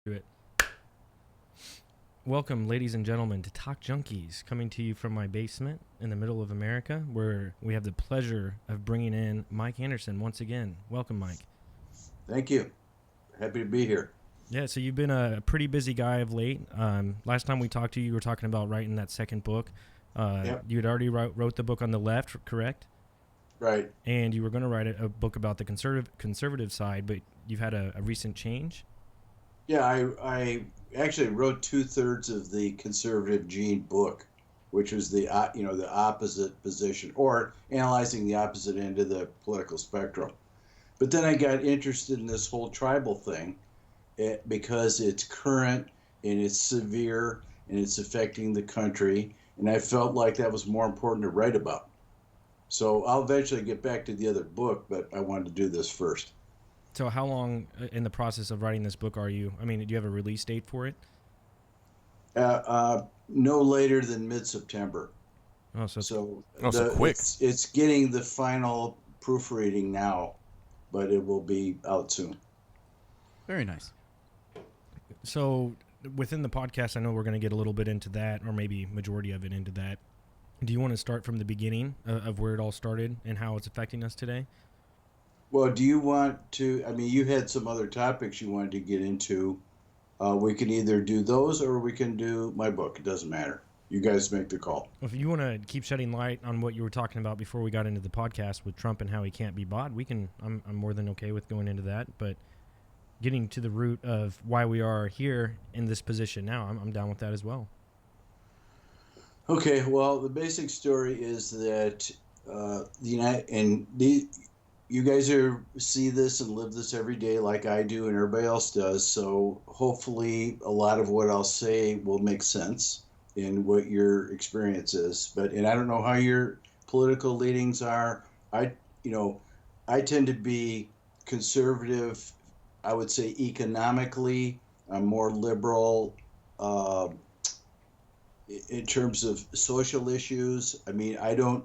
Do it. Welcome, ladies and gentlemen, to Talk Junkies, coming to you from my basement in the middle of America, where we have the pleasure of bringing in Mike Anderson once again. Welcome, Mike. Thank you. Happy to be here. Yeah, so you've been a pretty busy guy of late. Last time we talked to you, you were talking about writing that second book. Yep. You had already wrote the book on the left, correct? Right. And you were going to write a book about the conservative side, but you've had a recent change? Yeah, I actually wrote 2/3 of the conservative gene book, which was the opposite position, or analyzing the opposite end of the political spectrum. But then I got interested in this whole tribal thing because it's current and it's severe and it's affecting the country, and I felt like that was more important to write about. So I'll eventually get back to the other book, but I wanted to do this first. So how long in the process of writing this book are you? I mean, do you have a release date for it? No later than mid-September. Oh, so So so quick. it's getting the final proofreading now, but it will be out soon. Very nice. So within the podcast, I know we're going to get a little bit into that, or maybe majority of it into that. Do you want to start from the beginning of where it all started and how it's affecting us today? Well, do you want to? I mean, you had some other topics you wanted to get into. We can either do those or we can do my book. It doesn't matter. You guys make the call. If you want to keep shedding light on what you were talking about before we got into the podcast with Trump and how he can't be bought, we can. I'm more than okay with going into that, but getting to the root of why we are here in this position now, I'm down with that as well. Okay. Well, the basic story is that you guys see this and live this every day like I do and everybody else does. So hopefully a lot of what I'll say will make sense in what your experience is. And I don't know how your political leanings are. I tend to be conservative. I would say economically, I'm more liberal in terms of social issues. I mean, I don't,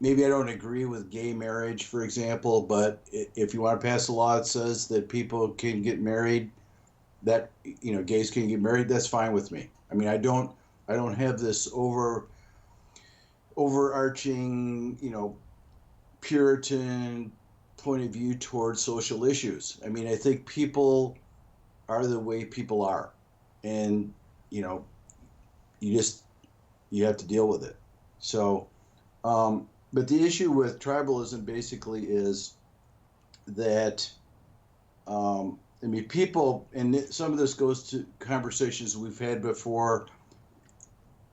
maybe I don't agree with gay marriage, for example, but if you want to pass a law that says that people can get married, that gays can get married, that's fine with me. I mean, I don't have this overarching, Puritan point of view towards social issues. I mean, I think people are the way people are, and you have to deal with it. So. But the issue with tribalism basically is that, people, and some of this goes to conversations we've had before.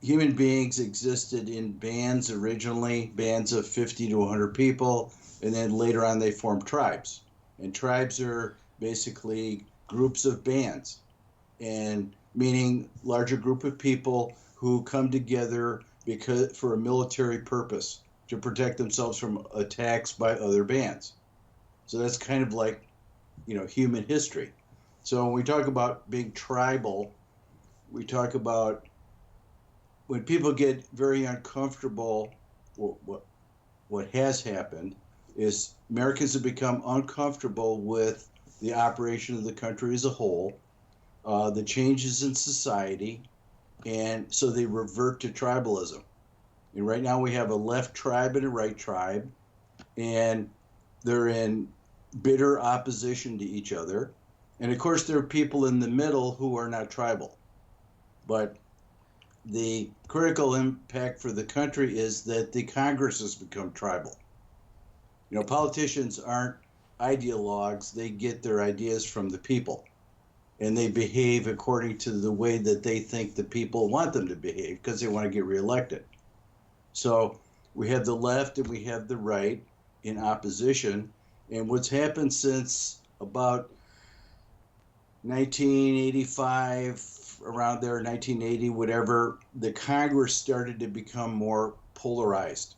Human beings existed in bands originally, bands of 50 to 100 people, and then later on they formed tribes. And tribes are basically groups of bands, and meaning larger group of people who come together for a military purpose, to protect themselves from attacks by other bands. So that's kind of like, human history. So when we talk about being tribal, we talk about when people get very uncomfortable. What has happened is Americans have become uncomfortable with the operation of the country as a whole, the changes in society, and so they revert to tribalism. And right now we have a left tribe and a right tribe, and they're in bitter opposition to each other. And of course, there are people in the middle who are not tribal. But the critical impact for the country is that the Congress has become tribal. Politicians aren't ideologues. They get their ideas from the people, and they behave according to the way that they think the people want them to behave because they want to get reelected. So we have the left and we have the right in opposition. And what's happened since about 1985, around there, 1980, whatever, the Congress started to become more polarized.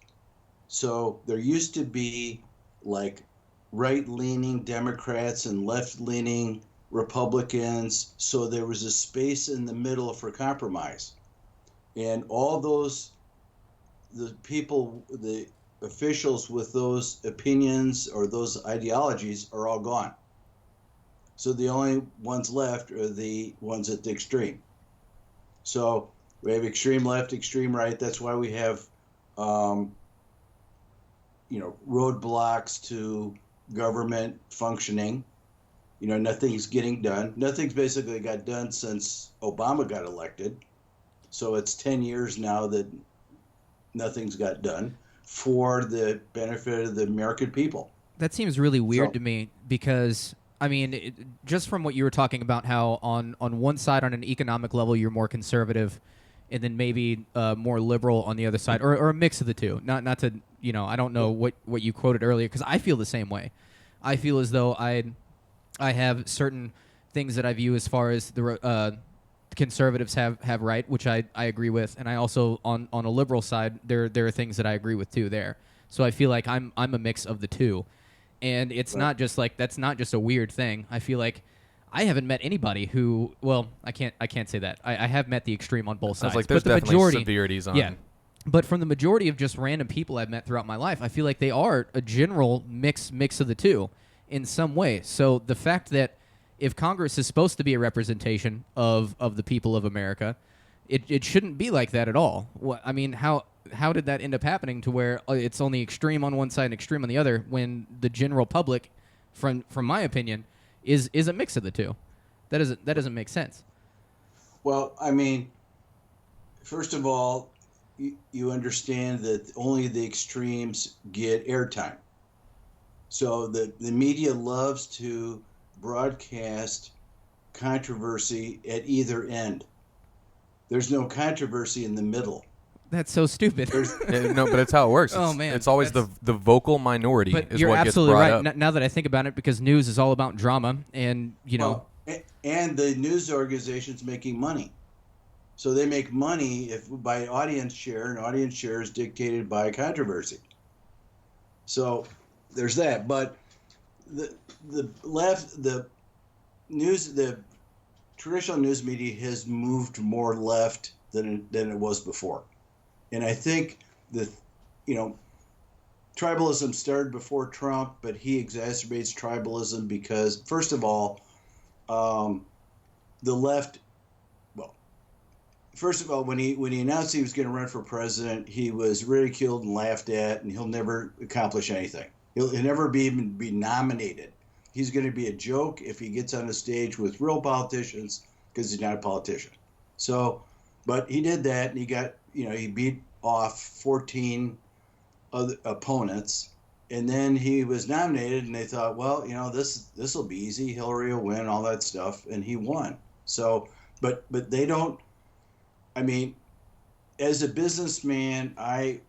So there used to be like right-leaning Democrats and left-leaning Republicans. So there was a space in the middle for compromise. And all those the people, the officials with those opinions or those ideologies are all gone. So the only ones left are the ones at the extreme. So we have extreme left, extreme right. That's why we have, roadblocks to government functioning. Nothing's getting done. Nothing's basically got done since Obama got elected. So it's 10 years now that nothing's got done for the benefit of the American people. That seems really weird to me because, I mean, just from what you were talking about, how on one side, on an economic level, you're more conservative, and then maybe more liberal on the other side, or a mix of the two. Not to, I don't know what you quoted earlier, because I feel the same way. I feel as though I have certain things that I view as far as the conservatives have right, which I agree with, and I also on a liberal side there are things that I agree with too there. So I feel like I'm a mix of the two, and it's not just like that's not just a weird thing. I feel like I haven't met anybody who, well, I can't say that. I have met the extreme on both sides. Like there's but the definitely majority, severities on. yeah. But from the majority of just random people I've met throughout my life, I feel like they are a general mix of the two in some way. So the fact that if Congress is supposed to be a representation of the people of America, it shouldn't be like that at all. I mean, how did that end up happening to where it's only extreme on one side and extreme on the other when the general public, from my opinion, is a mix of the two? That doesn't make sense. Well, I mean, first of all, you understand that only the extremes get airtime. So the media loves to broadcast controversy at either end. There's no controversy in the middle. That's so stupid. No, but it's how it works. Oh, man. It's always the vocal minority But is you're what gets absolutely brought right. up. Now that I think about it, because news is all about drama, and Well, and the news organization's making money. So they make money by audience share, and audience share is dictated by controversy. So there's that. But the traditional news media has moved more left than it was before. And I think tribalism started before Trump, but he exacerbates tribalism because, first of all, the left. Well, first of all, when he announced he was going to run for president, he was ridiculed and laughed at, and he'll never accomplish anything. He'll never even be nominated. He's going to be a joke if he gets on a stage with real politicians because he's not a politician. So, but he did that, and he got he beat off 14 other opponents, and then he was nominated, and they thought, well, this will be easy. Hillary will win, all that stuff, and he won. So, but they don't. I mean, as a businessman, I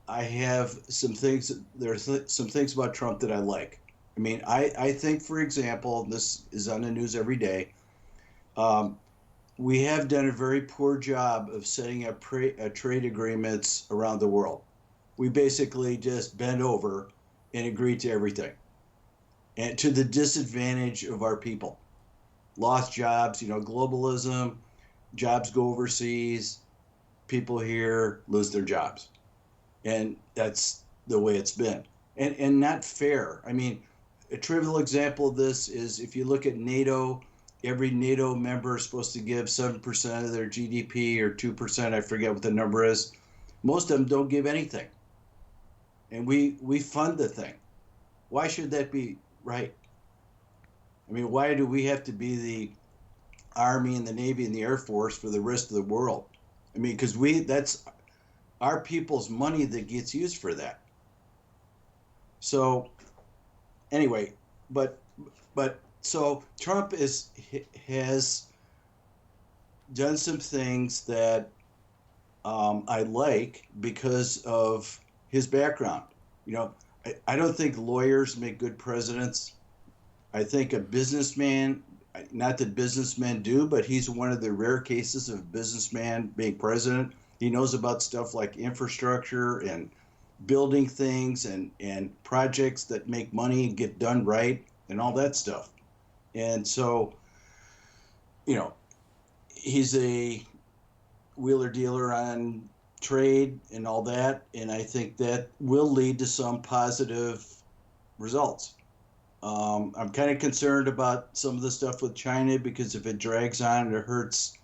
have some things. There's some things about Trump that I like. I mean, I think, for example, this is on the news every day. We have done a very poor job of setting up trade agreements around the world. We basically just bend over and agree to everything, and to the disadvantage of our people. Lost jobs, globalism, jobs go overseas, people here lose their jobs. And that's the way it's been. And not fair. I mean, a trivial example of this is if you look at NATO, every NATO member is supposed to give 7% of their GDP or 2%, I forget what the number is. Most of them don't give anything. And we fund the thing. Why should that be right? I mean, why do we have to be the Army and the Navy and the Air Force for the rest of the world? I mean, because that's our people's money that gets used for that. So anyway, but so Trump has done some things that I like because of his background. I don't think lawyers make good presidents. I think a businessman, not that businessmen do, but he's one of the rare cases of a businessman being president. He knows about stuff like infrastructure and building things and projects that make money and get done right and all that stuff. And so, he's a wheeler dealer on trade and all that. And I think that will lead to some positive results. I'm kind of concerned about some of the stuff with China because if it drags on, it hurts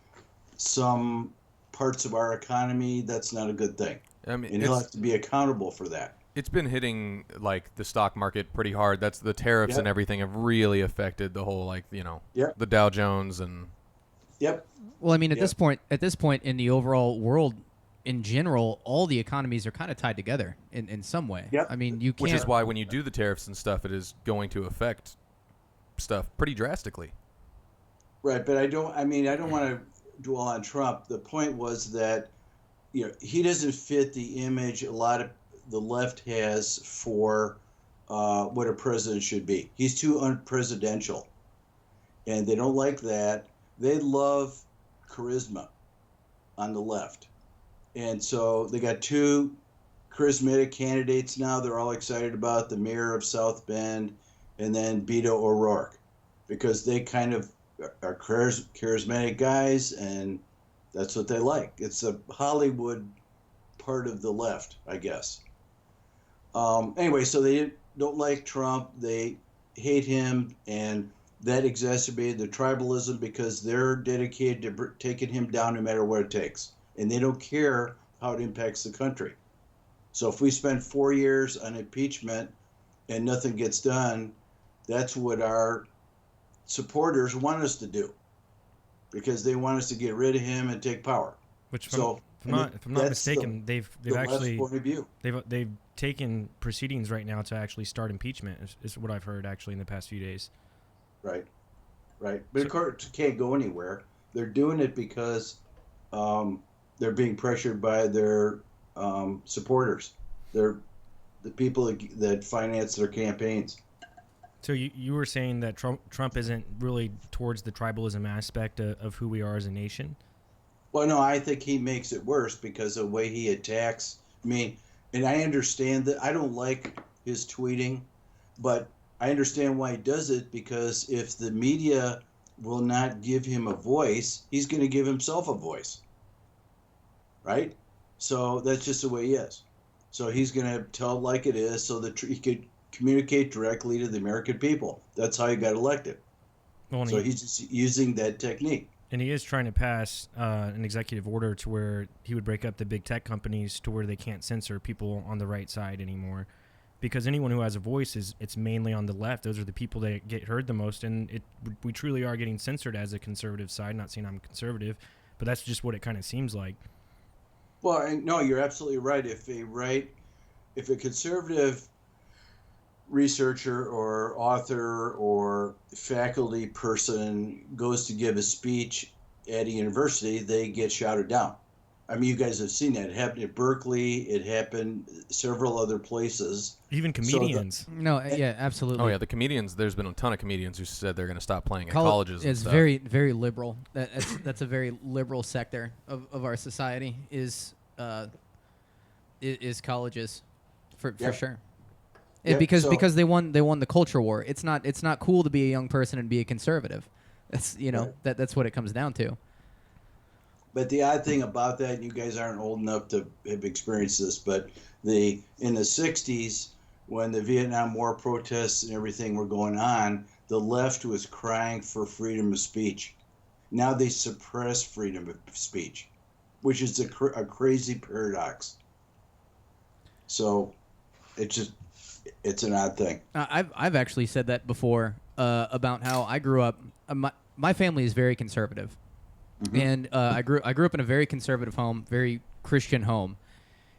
some parts of our economy. That's not a good thing. I mean, And he'll have to be accountable for that. it's been hitting like the stock market pretty hard. That's the tariffs Yep. and everything have really affected the whole Yep. the Dow Jones and Yep. Well, I mean, Yep. at this point in the overall world, in general, all the economies are kind of tied together in some way. Yep. I mean, you can't. which is why when you do the tariffs and stuff, it is going to affect stuff pretty drastically. Right, but I don't want to dwell on Trump. The point was that he doesn't fit the image a lot of the left has for what a president should be. He's too unpresidential, and they don't like that. They love charisma on the left, and so they got two charismatic candidates now. They're all excited about the mayor of South Bend, and then Beto O'Rourke, because they kind of are charismatic guys, and that's what they like. It's a Hollywood part of the left, I guess. Anyway, so they don't like Trump. They hate him, and that exacerbated the tribalism because they're dedicated to taking him down no matter what it takes. And they don't care how it impacts the country. So if we spend 4 years on impeachment and nothing gets done, that's what our supporters want us to do, because they want us to get rid of him and take power. Which, if I'm not mistaken, they've actually point of view. they've taken proceedings right now to actually start impeachment. Is what I've heard actually in the past few days. Right. But of course, it can't go anywhere. They're doing it because they're being pressured by their supporters. They're the people that finance their campaigns. So you were saying that Trump isn't really towards the tribalism aspect of who we are as a nation? Well, no, I think he makes it worse because of the way he attacks. I mean, and I understand that. I don't like his tweeting, but I understand why he does it, because if the media will not give him a voice, he's going to give himself a voice. Right? So that's just the way he is. So he's going to tell it like it is so that he could communicate directly to the American people. That's how he got elected. Well, so he's just using that technique. And he is trying to pass an executive order to where he would break up the big tech companies to where they can't censor people on the right side anymore. Because anyone who has a voice, it's mainly on the left. Those are the people that get heard the most. And we truly are getting censored as a conservative side. Not saying I'm conservative, but that's just what it kind of seems like. Well, no, you're absolutely right. If a conservative researcher or author or faculty person goes to give a speech at a university, they get shouted down. I mean, you guys have seen that. It happened at Berkeley. It happened several other places. Even comedians. Yeah, absolutely. Oh yeah, the comedians. There's been a ton of comedians who said they're going to stop playing at colleges. It's and stuff. very, very liberal. That's a very liberal sector of our society is colleges, for sure. Yep, Because they won the culture war. It's not cool to be a young person and be a conservative. That's Right. that's what it comes down to. But the odd thing about that, and you guys aren't old enough to have experienced this, but in the 60s, when the Vietnam War protests and everything were going on, the left was crying for freedom of speech. Now they suppress freedom of speech, which is a crazy paradox. So it's an odd thing. I've actually said that before about how I grew up. My family is very conservative. Mm-hmm. And I grew up in a very conservative home, very Christian home,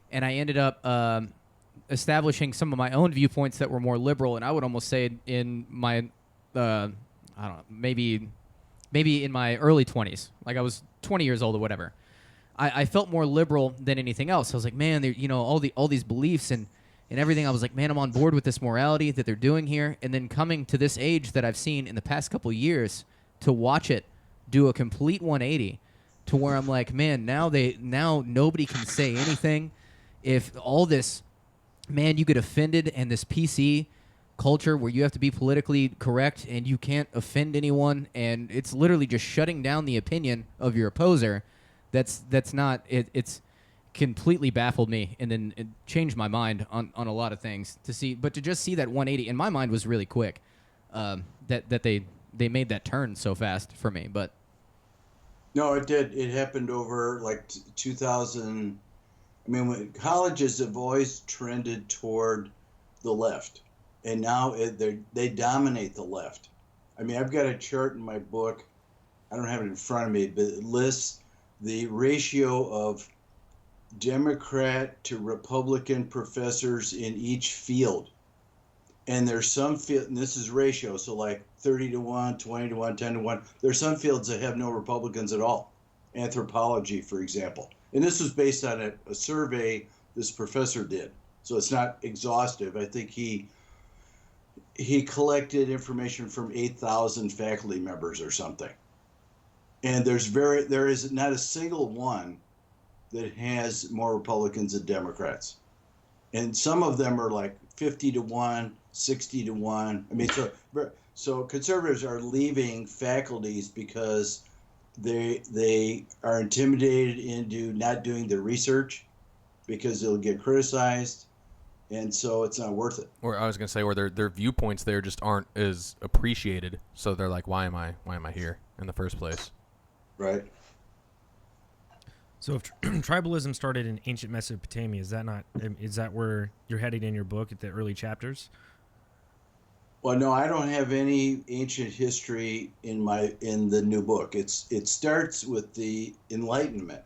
and I ended up establishing some of my own viewpoints that were more liberal. And I would almost say in my, I don't know, maybe in my early 20s, like I was 20 years old or whatever. I felt more liberal than anything else. I was like, man, all these beliefs and everything. I was like, man, I'm on board with this morality that they're doing here. And then coming to this age that I've seen in the past couple of years to watch it do a complete 180 to where I'm like, man, now nobody can say anything. If all this, man, you get offended, and this PC culture where you have to be politically correct and you can't offend anyone, and it's literally just shutting down the opinion of your opposer. That's not it. It's completely baffled me, and then it changed my mind on a lot of things to just see that 180 in my mind was really quick. that they made that turn so fast for me. But No, it did. It happened over like 2000. I mean, when colleges have always trended toward the left, and now they dominate the left. I mean, I've got a chart in my book. I don't have it in front of me, but it lists the ratio of Democrat to Republican professors in each field. And there's some field, and this is ratio, so like 30 to 1, 20 to 1, 10 to 1. There's some fields that have no Republicans at all. Anthropology, for example. And this was based on a survey this professor did. So it's not exhaustive. I think he collected information from 8,000 faculty members or something. And there is not a single one that has more Republicans than Democrats. And some of them are like 50 to 1, 60 to 1. I mean, so conservatives are leaving faculties because they are intimidated into not doing their research because they'll get criticized, and so it's not worth it. Or I was gonna say, or their viewpoints there just aren't as appreciated, so they're like, why am I here in the first place? Right. So if tribalism started in ancient Mesopotamia, is that where you're headed in your book at the early chapters? Well, no, I don't have any ancient history in the new book. It starts with the Enlightenment,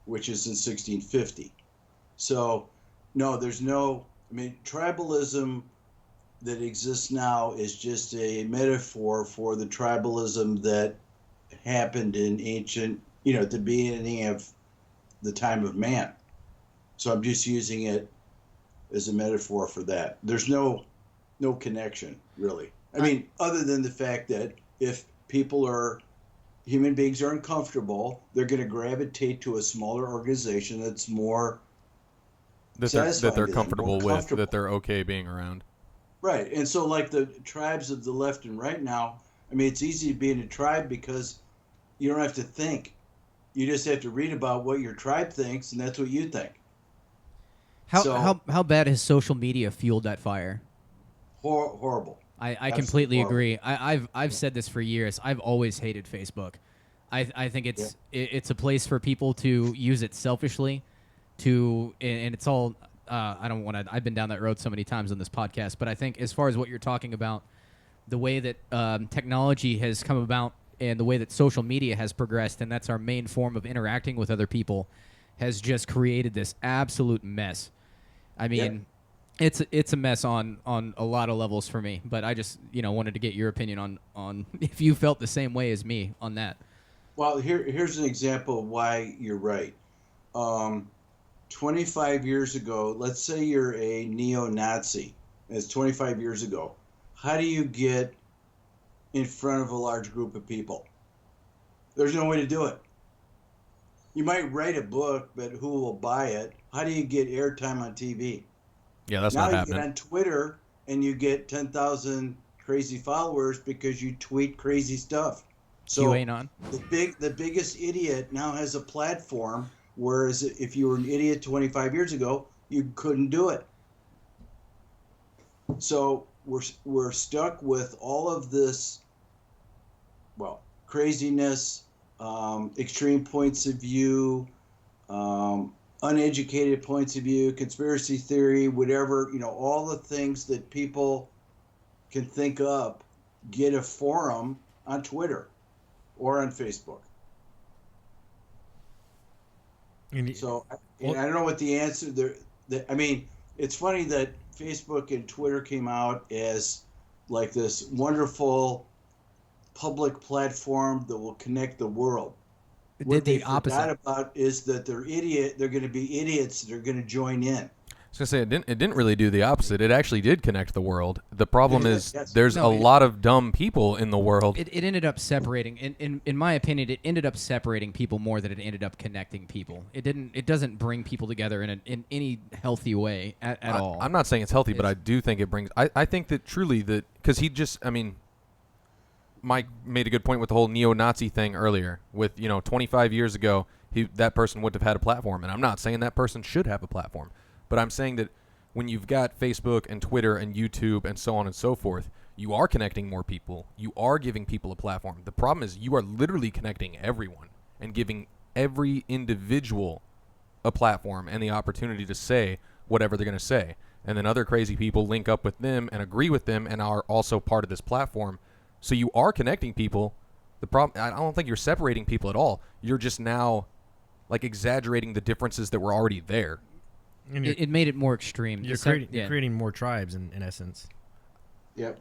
which is in 1650. So, no, there's no. I mean, tribalism that exists now is just a metaphor for the tribalism that happened in ancient, at the beginning of the time of man. So I'm just using it as a metaphor for that. There's no connection, really. I mean, other than the fact that if human beings are uncomfortable, they're going to gravitate to a smaller organization that's more that they're comfortable with, that they're okay being around. Right. And so like the tribes of the left and right now, I mean, it's easy to be in a tribe because you don't have to think. You just have to read about what your tribe thinks, and that's what you think. How bad has social media fueled that fire? Horrible. I completely agree. I've said this for years. I've always hated Facebook. I think it's a place for people to use it selfishly, and it's all. I don't want to. I've been down that road so many times on this podcast, but I think as far as what you're talking about, the way that technology has come about and the way that social media has progressed, and that's our main form of interacting with other people, has just created this absolute mess. I mean. It's a mess on a lot of levels for me, but I just wanted to get your opinion on if you felt the same way as me on that. Well, here's an example of why you're right. 25 years ago, let's say you're a neo-Nazi. It's 25 years ago. How do you get in front of a large group of people? There's no way to do it. You might write a book, but who will buy it? How do you get airtime on TV? Yeah, that's now not you happening. get on Twitter and you get 10,000 crazy followers because you tweet crazy stuff. So QAnon. the biggest idiot now has a platform, whereas if you were an idiot 25 years ago, you couldn't do it. So we're stuck with all of this, craziness, extreme points of view, uneducated points of view, conspiracy theory, whatever, all the things that people can think up, get a forum on Twitter or on Facebook. So I don't know what the answer there. I mean, it's funny that Facebook and Twitter came out as like this wonderful public platform that will connect the world. It What did they the opposite. forgot about is that they're going to be idiots that are going to join in. I was gonna say it didn't really do the opposite. It actually did connect the world. The problem is there's a lot of dumb people in the world. It ended up separating. In my opinion, it ended up separating people more than it ended up connecting people. It doesn't bring people together in any healthy way at all. I'm not saying it's healthy, but I do think it brings. I think that truly because Mike made a good point with the whole neo-Nazi thing earlier. With 25 years ago, that person wouldn't have had a platform, and I'm not saying that person should have a platform, but I'm saying that when you've got Facebook and Twitter and YouTube and so on and so forth, You are connecting more people. You are giving people a platform. The problem is you are literally connecting everyone and giving every individual a platform and the opportunity to say whatever they're going to say. And then other crazy people link up with them and agree with them and are also part of this platform. So you are connecting people. The problem, I don't think you're separating people at all. You're just now like exaggerating the differences that were already there. And It made it more extreme. you're creating more tribes in essence. Yep.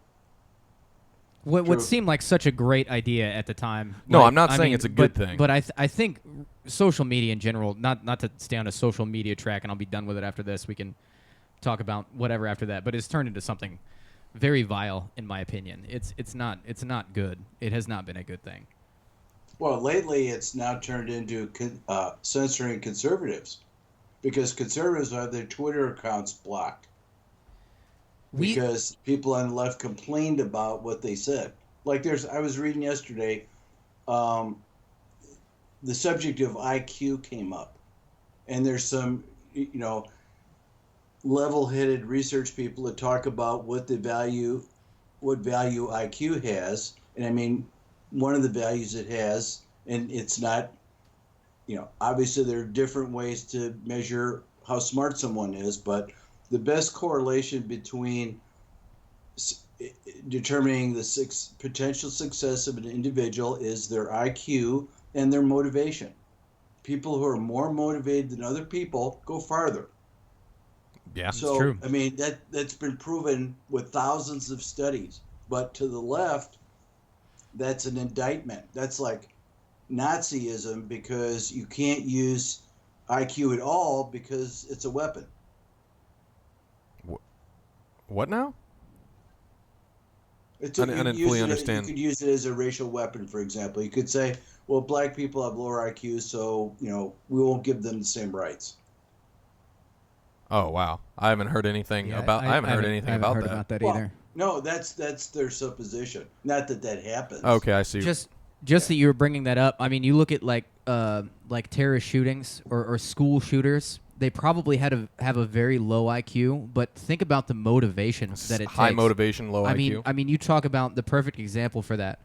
What seemed like such a great idea at the time. No, like, I'm not I saying mean, it's a good thing. But I think social media in general, not to stay on a social media track, and I'll be done with it after this. We can talk about whatever after that. But it's turned into something very vile, in my opinion. It's not good. It has not been a good thing. Well, lately it's now turned into censoring conservatives, because conservatives have their Twitter accounts blocked. Because people on the left complained about what they said. Like I was reading yesterday, the subject of IQ came up, and there's some, level-headed research people that talk about what value IQ has. And I mean, one of the values it has, and it's not, obviously there are different ways to measure how smart someone is, but the best correlation between determining the potential success of an individual is their IQ and their motivation. People who are more motivated than other people go farther. Yeah, so, it's true. I mean, that's been proven with thousands of studies. But to the left, that's an indictment. That's like Nazism, because you can't use IQ at all because it's a weapon. What now? I didn't fully understand. You could use it as a racial weapon, for example. You could say, well, black people have lower IQ, so, we won't give them the same rights. Oh, wow. I haven't heard anything about I haven't heard anything about that. About that Well, either. No, that's their supposition. Not that happens. Okay, I see. Just that you were bringing that up. I mean, you look at like terrorist shootings or school shooters. They probably have a very low IQ, but think about the motivation that it high takes. motivation, low IQ. I mean, you talk about the perfect example for that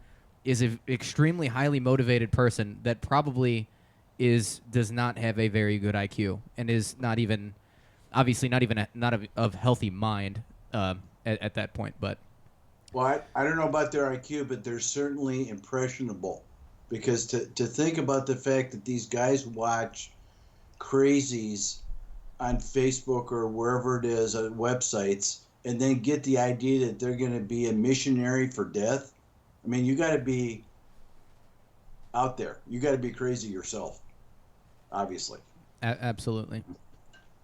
is an extremely highly motivated person that probably does not have a very good IQ and is not even of healthy mind at that point. But well, I don't know about their IQ, but they're certainly impressionable, because to think about the fact that these guys watch crazies on Facebook or wherever it is, on websites, and then get the idea that they're going to be a missionary for death. I mean, you got to be out there. You got to be crazy yourself, obviously. Absolutely.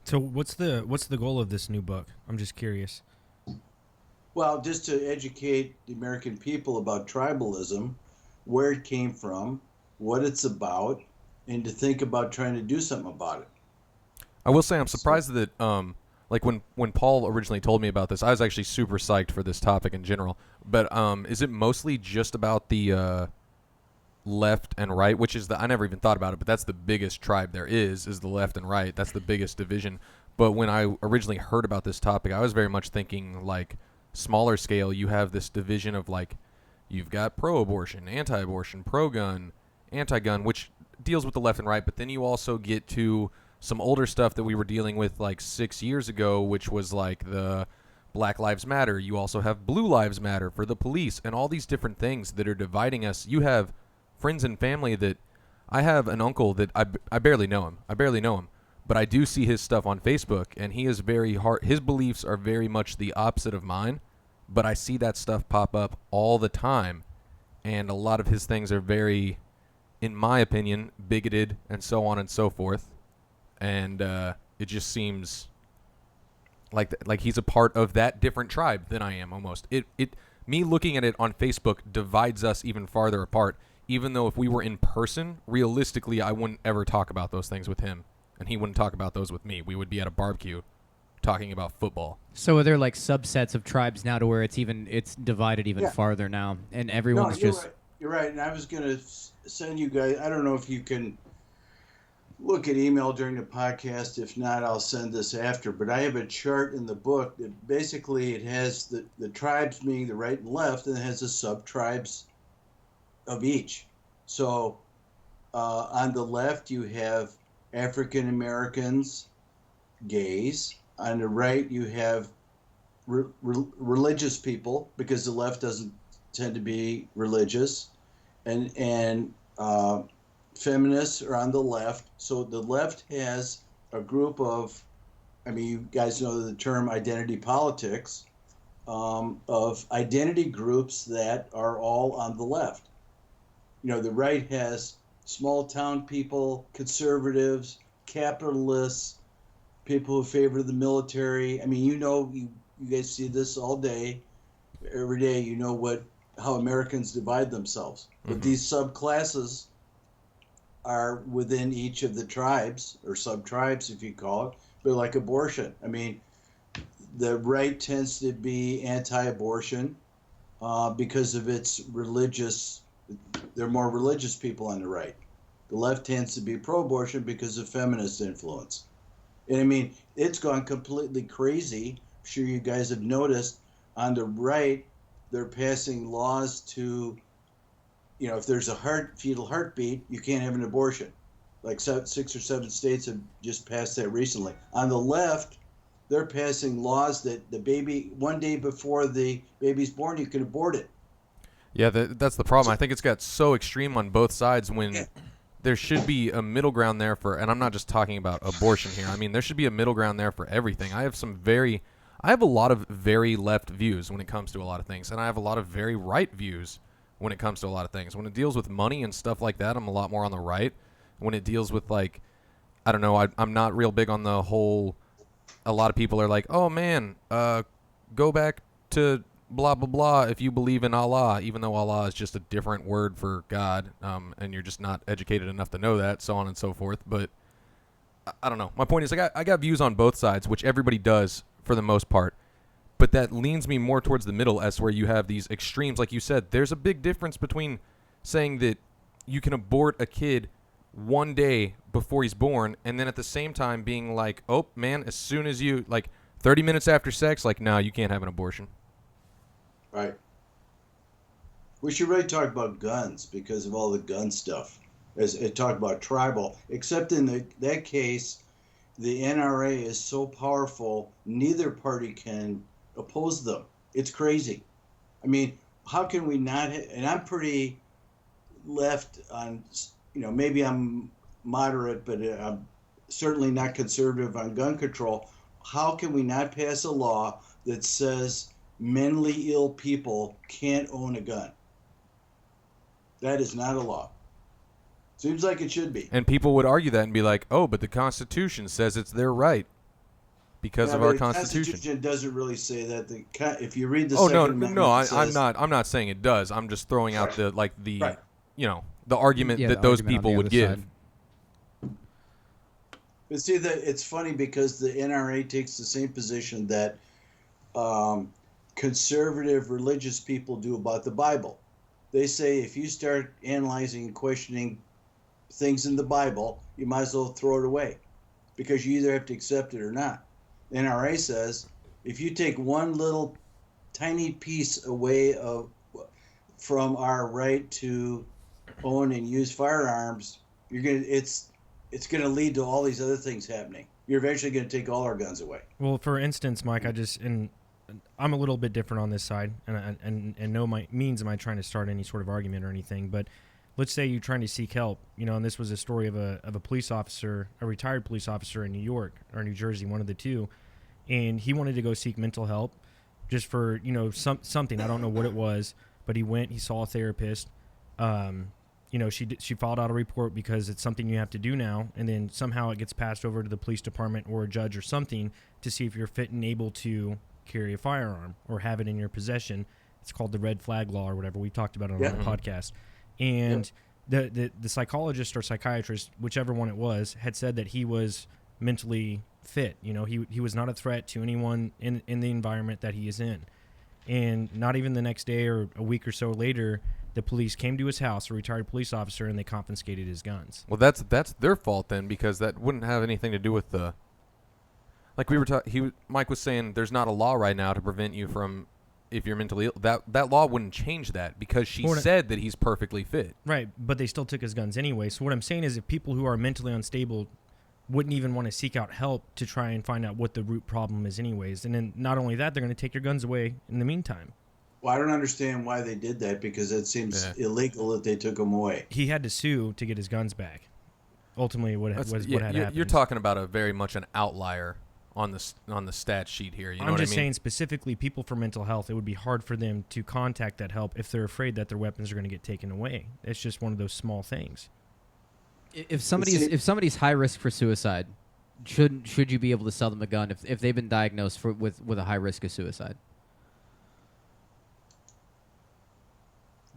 So what's the goal of this new book? I'm just curious. Well, just to educate the American people about tribalism, where it came from, what it's about, and to think about trying to do something about it. I will say I'm surprised that like when Paul originally told me about this, I was actually super psyched for this topic in general. But is it mostly just about the left and right, which is I never even thought about it, but that's the biggest tribe there is the left and right. That's the biggest division. But when I originally heard about this topic, I was very much thinking like smaller scale. You have this division of like you've got pro-abortion, anti-abortion, pro-gun, anti-gun, which deals with the left and right, but then you also get to some older stuff that we were dealing with like 6 years ago, which was like the Black Lives Matter. You also have Blue Lives Matter for the police and all these different things that are dividing us. You have friends and family that I have an uncle that I barely know him, but I do see his stuff on Facebook, and he is very hard. His beliefs are very much the opposite of mine, but I see that stuff pop up all the time, and a lot of his things are very, in my opinion, bigoted and so on and so forth. And it just seems like he's a part of that different tribe than I am almost. Me looking at it on Facebook divides us even farther apart, even though if we were in person, realistically, I wouldn't ever talk about those things with him, and he wouldn't talk about those with me. We would be at a barbecue talking about football. So are there like subsets of tribes now to where it's divided even farther now, and everyone's You're right. And I was going to send you guys, I don't know if you can look at email during the podcast. If not, I'll send this after. But I have a chart in the book that basically it has the tribes being the right and left, and it has the sub-tribes of each. So on the left, you have African Americans, gays. On the right, you have religious people, because the left doesn't tend to be religious, and feminists are on the left. So the left has a group of, I mean, you guys know the term identity politics, of identity groups that are all on the left. You know, the right has small town people, conservatives, capitalists, people who favor the military. I mean, you guys see this all day, every day. You know how Americans divide themselves. But these subclasses are within each of the tribes, or sub-tribes, if you call it. But like abortion, I mean, the right tends to be anti-abortion because of its religious. There are more religious people on the right. The left tends to be pro-abortion because of feminist influence. And I mean, it's gone completely crazy. I'm sure you guys have noticed. On the right, they're passing laws to, if there's a fetal heartbeat, you can't have an abortion. Like 6 or 7 states have just passed that recently. On the left, they're passing laws that the baby, one day before the baby's born, you can abort it. Yeah, that's the problem. I think it's got so extreme on both sides when there should be a middle ground there for, and I'm not just talking about abortion here. I mean, there should be a middle ground there for everything. I have a lot of very left views when it comes to a lot of things, and I have a lot of very right views when it comes to a lot of things. When it deals with money and stuff like that, I'm a lot more on the right. When it deals with, like, I don't know, I'm not real big on the whole, a lot of people are like, oh man, go back to blah, blah, blah if you believe in Allah, even though Allah is just a different word for God, and you're just not educated enough to know that, so on and so forth. But I don't know. My point is, I got views on both sides, which everybody does for the most part. But that leans me more towards the middle, as where you have these extremes. Like you said, there's a big difference between saying that you can abort a kid one day before he's born, and then at the same time being like, oh, man, as soon as you, like, 30 minutes after sex, like, no, you can't have an abortion. Right. We should really talk about guns because of all the gun stuff. As it talked about tribal, except in that case, the NRA is so powerful, neither party can oppose them. It's crazy. I mean, how can we not? And I'm pretty left on, maybe I'm moderate, but I'm certainly not conservative on gun control. How can we not pass a law that says mentally ill people can't own a gun? That is not a law. Seems like it should be. And people would argue that and be like, oh, but the Constitution says it's their right because of our Constitution. The Constitution doesn't really say that. If you read the Second Amendment, no, I'm not saying it does. I'm just throwing out the the argument that those people would give. But see, that it's funny because the NRA takes the same position that conservative religious people do about the Bible. They say if you start analyzing and questioning things in the Bible, you might as well throw it away because you either have to accept it or not. The NRA says if you take one little tiny piece away from our right to own and use firearms, it's going to lead to all these other things happening. You're eventually going to take all our guns away. Well, for instance, Mike, I'm a little bit different on this side, and no means am I trying to start any sort of argument or anything, but let's say you're trying to seek help, and this was a story of a police officer, a retired police officer in New York or New Jersey, one of the two, and he wanted to go seek mental help just for, something. I don't know what it was, but he saw a therapist. She filed out a report because it's something you have to do now, and then somehow it gets passed over to the police department or a judge or something to see if you're fit and able to carry a firearm or have it in your possession. It's called the red flag law or whatever. We talked about it on the podcast. And the psychologist or psychiatrist, whichever one it was, had said that he was mentally fit. He was not a threat to anyone in the environment that he is in. And not even the next day or a week or so later, The police came to his house, a retired police officer, and they confiscated his guns. Well, that's their fault then, because that wouldn't have anything to do with the. Like we were Mike was saying, there's not a law right now to prevent you from, if you're mentally ill. That law wouldn't change that because she said that he's perfectly fit. Right, but they still took his guns anyway. So what I'm saying is, if people who are mentally unstable wouldn't even want to seek out help to try and find out what the root problem is anyways, and then not only that, they're going to take your guns away in the meantime. Well, I don't understand why they did that, because it seems illegal that they took them away. He had to sue to get his guns back. Ultimately, what had happened. You're talking about a very much an outlier on the stat sheet here. You know what I mean? I'm just saying, specifically, people for mental health, it would be hard for them to contact that help if they're afraid that their weapons are going to get taken away. It's just one of those small things. If somebody's high risk for suicide, should you be able to sell them a gun if they've been diagnosed with a high risk of suicide?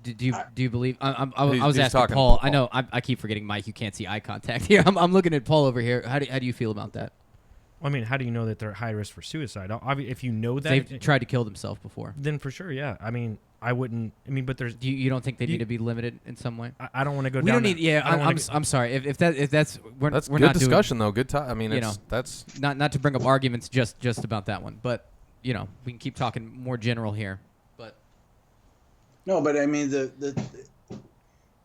Do you believe? I was asking Paul. I know I keep forgetting Mike. You can't see eye contact here. I'm looking at Paul over here. How do you feel about that? I mean, how do you know that they're high risk for suicide? If you know that they've tried to kill themselves before, then for sure, yeah. I mean, I wouldn't. I mean, but there's. You don't think they need to be limited in some way? I don't want to go. We down don't need. Yeah, I'm sorry. If that's we're good not discussion doing, though. Good time. I mean, that's not to bring up arguments just about that one, but we can keep talking more general here. But no, but I mean the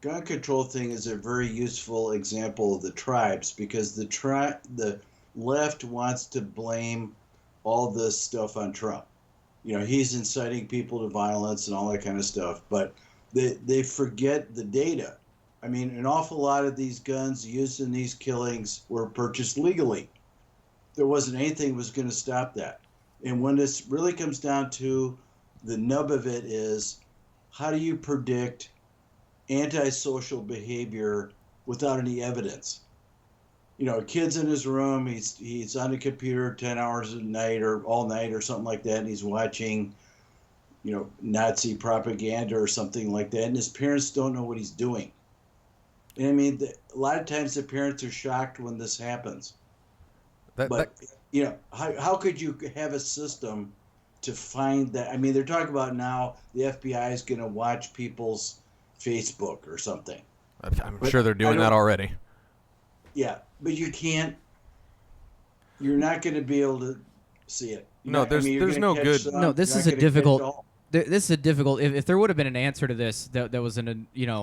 gun control thing is a very useful example of the tribes, because the left wants to blame all this stuff on Trump. He's inciting people to violence and all that kind of stuff, but they forget the data. I mean, an awful lot of these guns used in these killings were purchased legally. There wasn't anything that was going to stop that. And when this really comes down to the nub of it is, how do you predict antisocial behavior without any evidence? A kid's in his room, he's on the computer 10 hours a night or all night or something like that, and he's watching, Nazi propaganda or something like that, and his parents don't know what he's doing. And I mean, a lot of times the parents are shocked when this happens. How could you have a system to find that? I mean, they're talking about now the FBI is going to watch people's Facebook or something. I'm sure they're doing that already. Yeah, but you can't. You're not going to be able to see it. There's no good. This is a difficult. This is a difficult. If there would have been an answer to this that was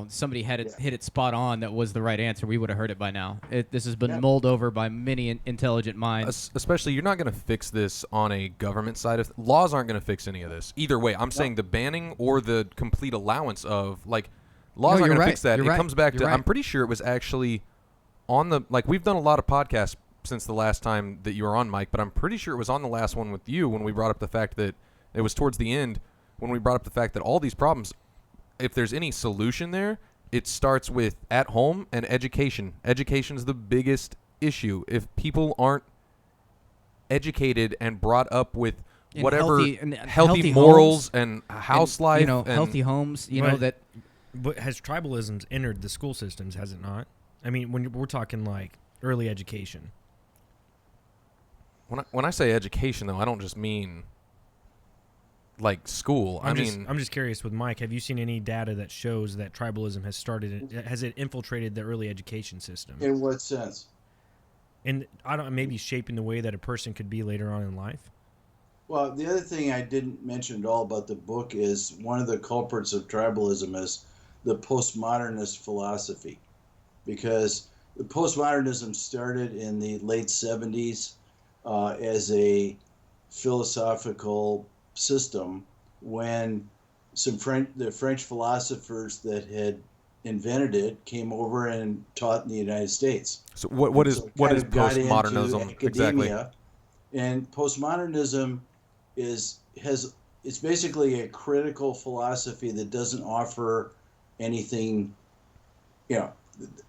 somebody hit it spot on, that was the right answer, we would have heard it by now. This has been mulled over by many intelligent minds. Especially, you're not going to fix this on a government side of laws. Aren't going to fix any of this either way. I'm saying the banning or the complete allowance of laws aren't going to fix that. It comes back to. I'm pretty sure it was actually. We've done a lot of podcasts since the last time that you were on, Mike, but I'm pretty sure it was on the last one with you when we brought up the fact that it was towards the end when we brought up the fact that all these problems, if there's any solution there, it starts with at home and education. Education is the biggest issue. If people aren't educated and brought up with whatever healthy morals homes, and house life, healthy homes, that. But has tribalism entered the school systems? Has it not? I mean, when we're talking like early education. When I say education, though, I don't just mean like school. I'm just curious with Mike. Have you seen any data that shows that tribalism has it infiltrated the early education system? In what sense? And maybe shaping the way that a person could be later on in life. Well, the other thing I didn't mention at all about the book is one of the culprits of tribalism is the postmodernist philosophy. Because the postmodernism started in the late 70s as a philosophical system when the French philosophers that had invented it came over and taught in the United States. So what is postmodernism exactly? And postmodernism it's basically a critical philosophy that doesn't offer anything,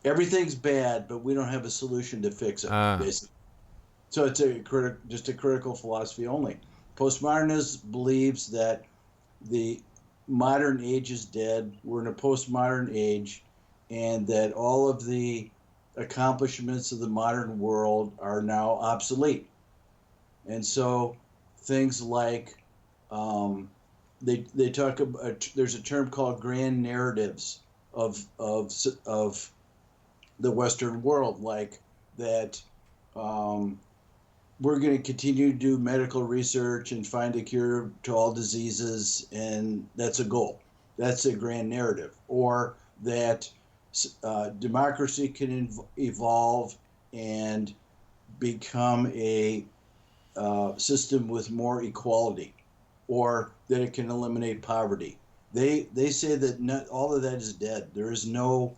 everything's bad, but we don't have a solution to fix it, basically. So it's just a critical philosophy only. Postmodernism believes that the modern age is dead. We're in a postmodern age, and that all of the accomplishments of the modern world are now obsolete. And so things like they talk about, there's a term called grand narratives of the Western world, like that we're going to continue to do medical research and find a cure to all diseases, and that's a goal. That's a grand narrative. Or that democracy can evolve and become a system with more equality, or that it can eliminate poverty. They say that not all of that is dead. There is no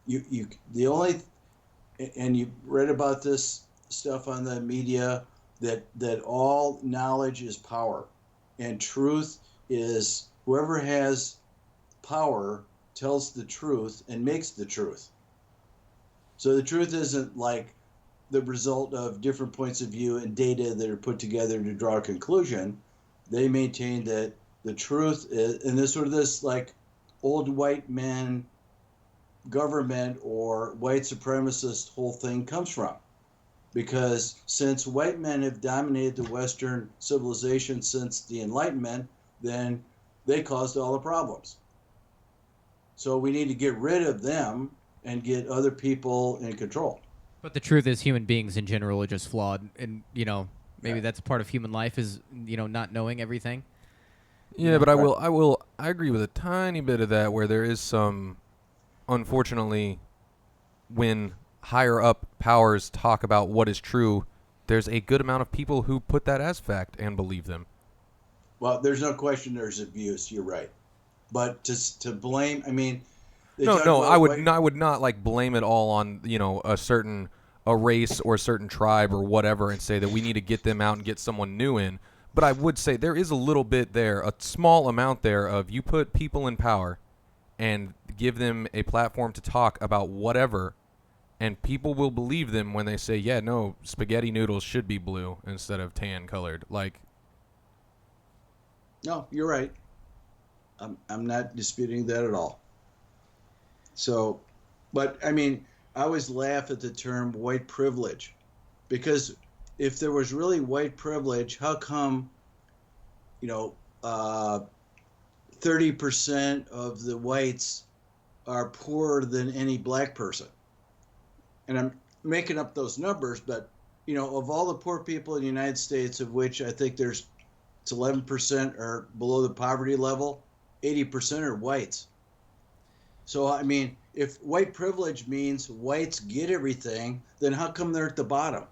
the only, and you read about this stuff on the media, that all knowledge is power, and truth is whoever has power tells the truth and makes the truth. So the truth isn't like the result of different points of view and data that are put together to draw a conclusion. They maintain that the truth is, and this sort of this like old white man government or white supremacist whole thing comes from. Because since white men have dominated the Western civilization since the Enlightenment, then they caused all the problems. So we need to get rid of them and get other people in control. But the truth is, human beings in general are just flawed, and maybe that's part of human life is not knowing everything. Yeah, but I agree with a tiny bit of that, where there is some, unfortunately, when higher up powers talk about what is true, there's a good amount of people who put that as fact and believe them. Well, there's no question there's abuse. You're right, but to blame, I mean, I would not like blame it all on a race or a certain tribe or whatever, and say that we need to get them out and get someone new in. But I would say there is a little bit there, a small amount there, of you put people in power and give them a platform to talk about whatever, and people will believe them when they say, yeah, no, spaghetti noodles should be blue instead of tan colored. Like, no, you're right. I'm not disputing that at all. So, but I mean, I always laugh at the term white privilege, because if there was really white privilege, how come, 30% of the whites are poorer than any black person? And I'm making up those numbers, but of all the poor people in the United States, of which I think it's 11% are below the poverty level, 80% are whites. So I mean, if white privilege means whites get everything, then how come they're at the bottom?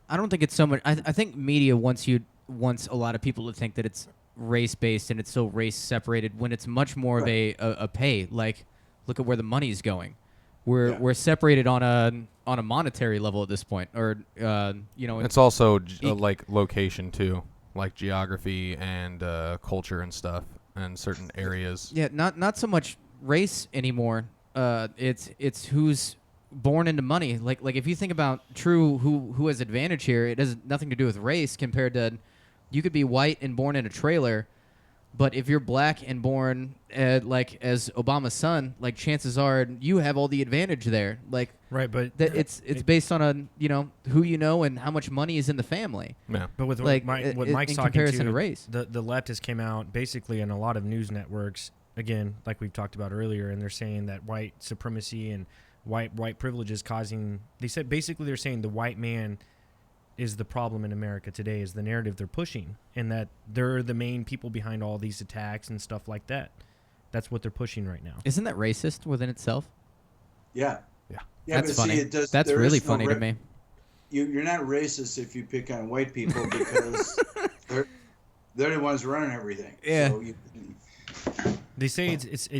I don't think it's so much. I think media wants a lot of people to think that it's race based and it's so race separated, when it's much more of a pay. Like, look at where the money's going. We're separated on a monetary level at this point, or it's also like location too, like geography and culture and stuff, and certain areas. Yeah, not so much race anymore. It's who's born into money. Like if you think about who has advantage here, it has nothing to do with race compared to, you could be white and born in a trailer. But if you're black and born like as Obama's son, like chances are you have all the advantage there. Like, right, but it's based on who you know and how much money is in the family. Yeah, but with like what Mike's in talking comparison to race, the leftists came out basically in a lot of news networks again, like we've talked about earlier, and they're saying that white supremacy and white privilege is causing. They said basically they're saying the white man is the problem in America today, is the narrative they're pushing, and that they're the main people behind all these attacks and stuff like that. That's what they're pushing right now. Isn't that racist within itself? Yeah. That's but funny. See, that's really funny to me. You're not racist if you pick on white people, because they're the ones running everything. Yeah. So They say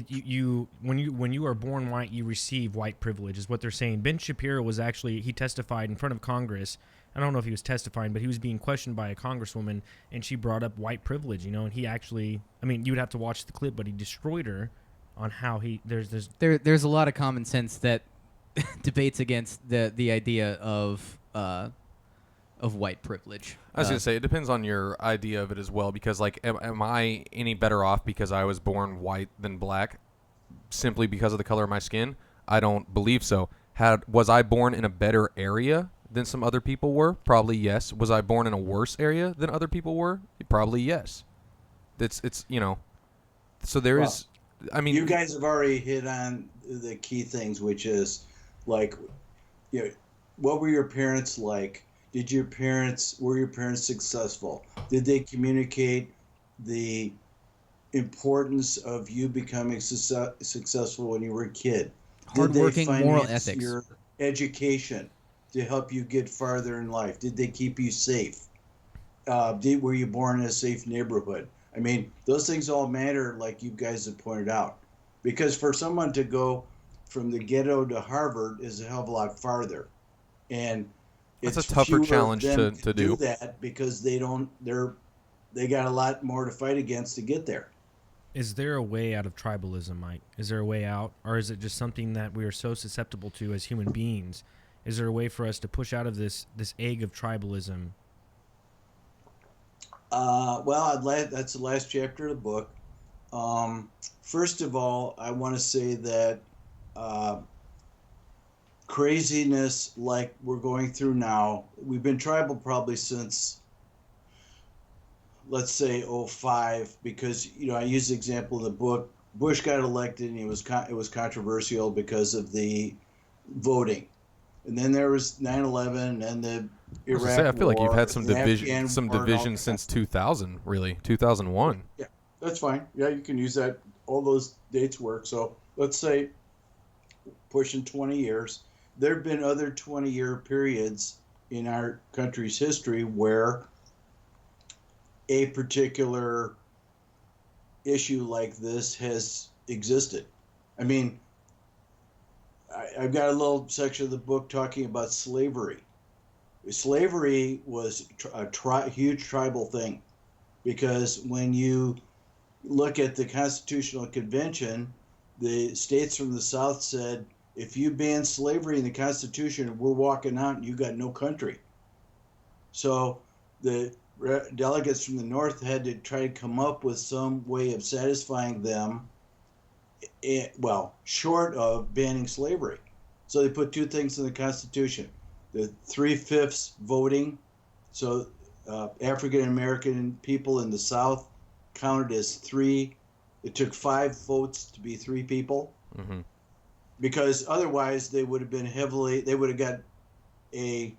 you when you are born white, you receive white privilege, is what they're saying. Ben Shapiro he testified in front of Congress. I don't know if he was testifying, but he was being questioned by a congresswoman, and she brought up white privilege, and he actually, I mean, you would have to watch the clip, but he destroyed her on how there's a lot of common sense that debates against the idea of white privilege. I was going to say, it depends on your idea of it as well, because, like, am I any better off because I was born white than black simply because of the color of my skin? I don't believe so. Was I born in a better area than some other people were? Probably yes. Was I born in a worse area than other people were? Probably yes. It's so there is. I mean, you guys have already hit on the key things, which is like, what were your parents like? Were your parents successful? Did they communicate the importance of you becoming successful when you were a kid? Did they Hardworking, moral finance ethics. your education to help you get farther in life? Did they keep you safe? Were you born in a safe neighborhood? I mean, those things all matter, like you guys have pointed out. Because for someone to go from the ghetto to Harvard is a hell of a lot farther. And that's it's a tougher fewer challenge of them to do that because they got a lot more to fight against to get there. Is there a way out of tribalism, Mike? Is there a way out? Or is it just something that we are so susceptible to as human beings? Is there a way for us to push out of this egg of tribalism? That's the last chapter of the book. First of all, I want to say that craziness like we're going through now, we've been tribal probably since, let's say, '05, because I use the example in the book. Bush got elected, and it was controversial because of the voting, and then there was 9/11 and the Iraq I feel War, like you've had some Afghan division War, since 2000, really 2001. Yeah, that's fine. Yeah, you can use that. All those dates work. So let's say pushing 20 years. There have been other 20-year periods in our country's history where a particular issue like this has existed. I mean, I've got a little section of the book talking about slavery. Slavery was a huge tribal thing, because when you look at the Constitutional Convention, the states from the South said, if you ban slavery in the Constitution, we're walking out and you got no country. So the delegates from the North had to try to come up with some way of satisfying them, short of banning slavery. So they put two things in the Constitution: the 3/5 voting. So African American people in the South counted as three. It took 5 votes to be 3 people, because otherwise they would have got a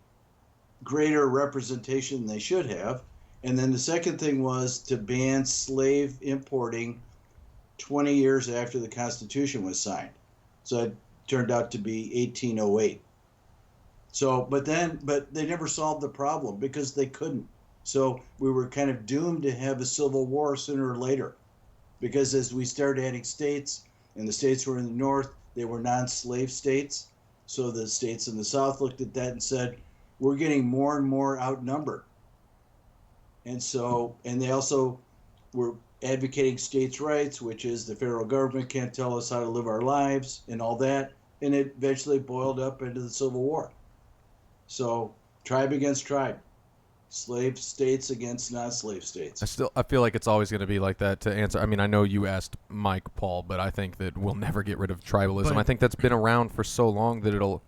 greater representation than they should have. And then the second thing was to ban slave importing 20 years after the Constitution was signed. So it turned out to be 1808. So, but they never solved the problem because they couldn't. So we were kind of doomed to have a civil war sooner or later, because as we started adding states, and the states were in the North, they were non-slave states. So the states in the South looked at that and said, we're getting more and more outnumbered. And they also were advocating states' rights, which is the federal government can't tell us how to live our lives and all that. And it eventually boiled up into the Civil War. So tribe against tribe, slave states against non-slave states. I feel like it's always going to be like that. To answer, I mean, I know you asked Mike Paul, but I think that we'll never get rid of tribalism. I think that's been around for so long that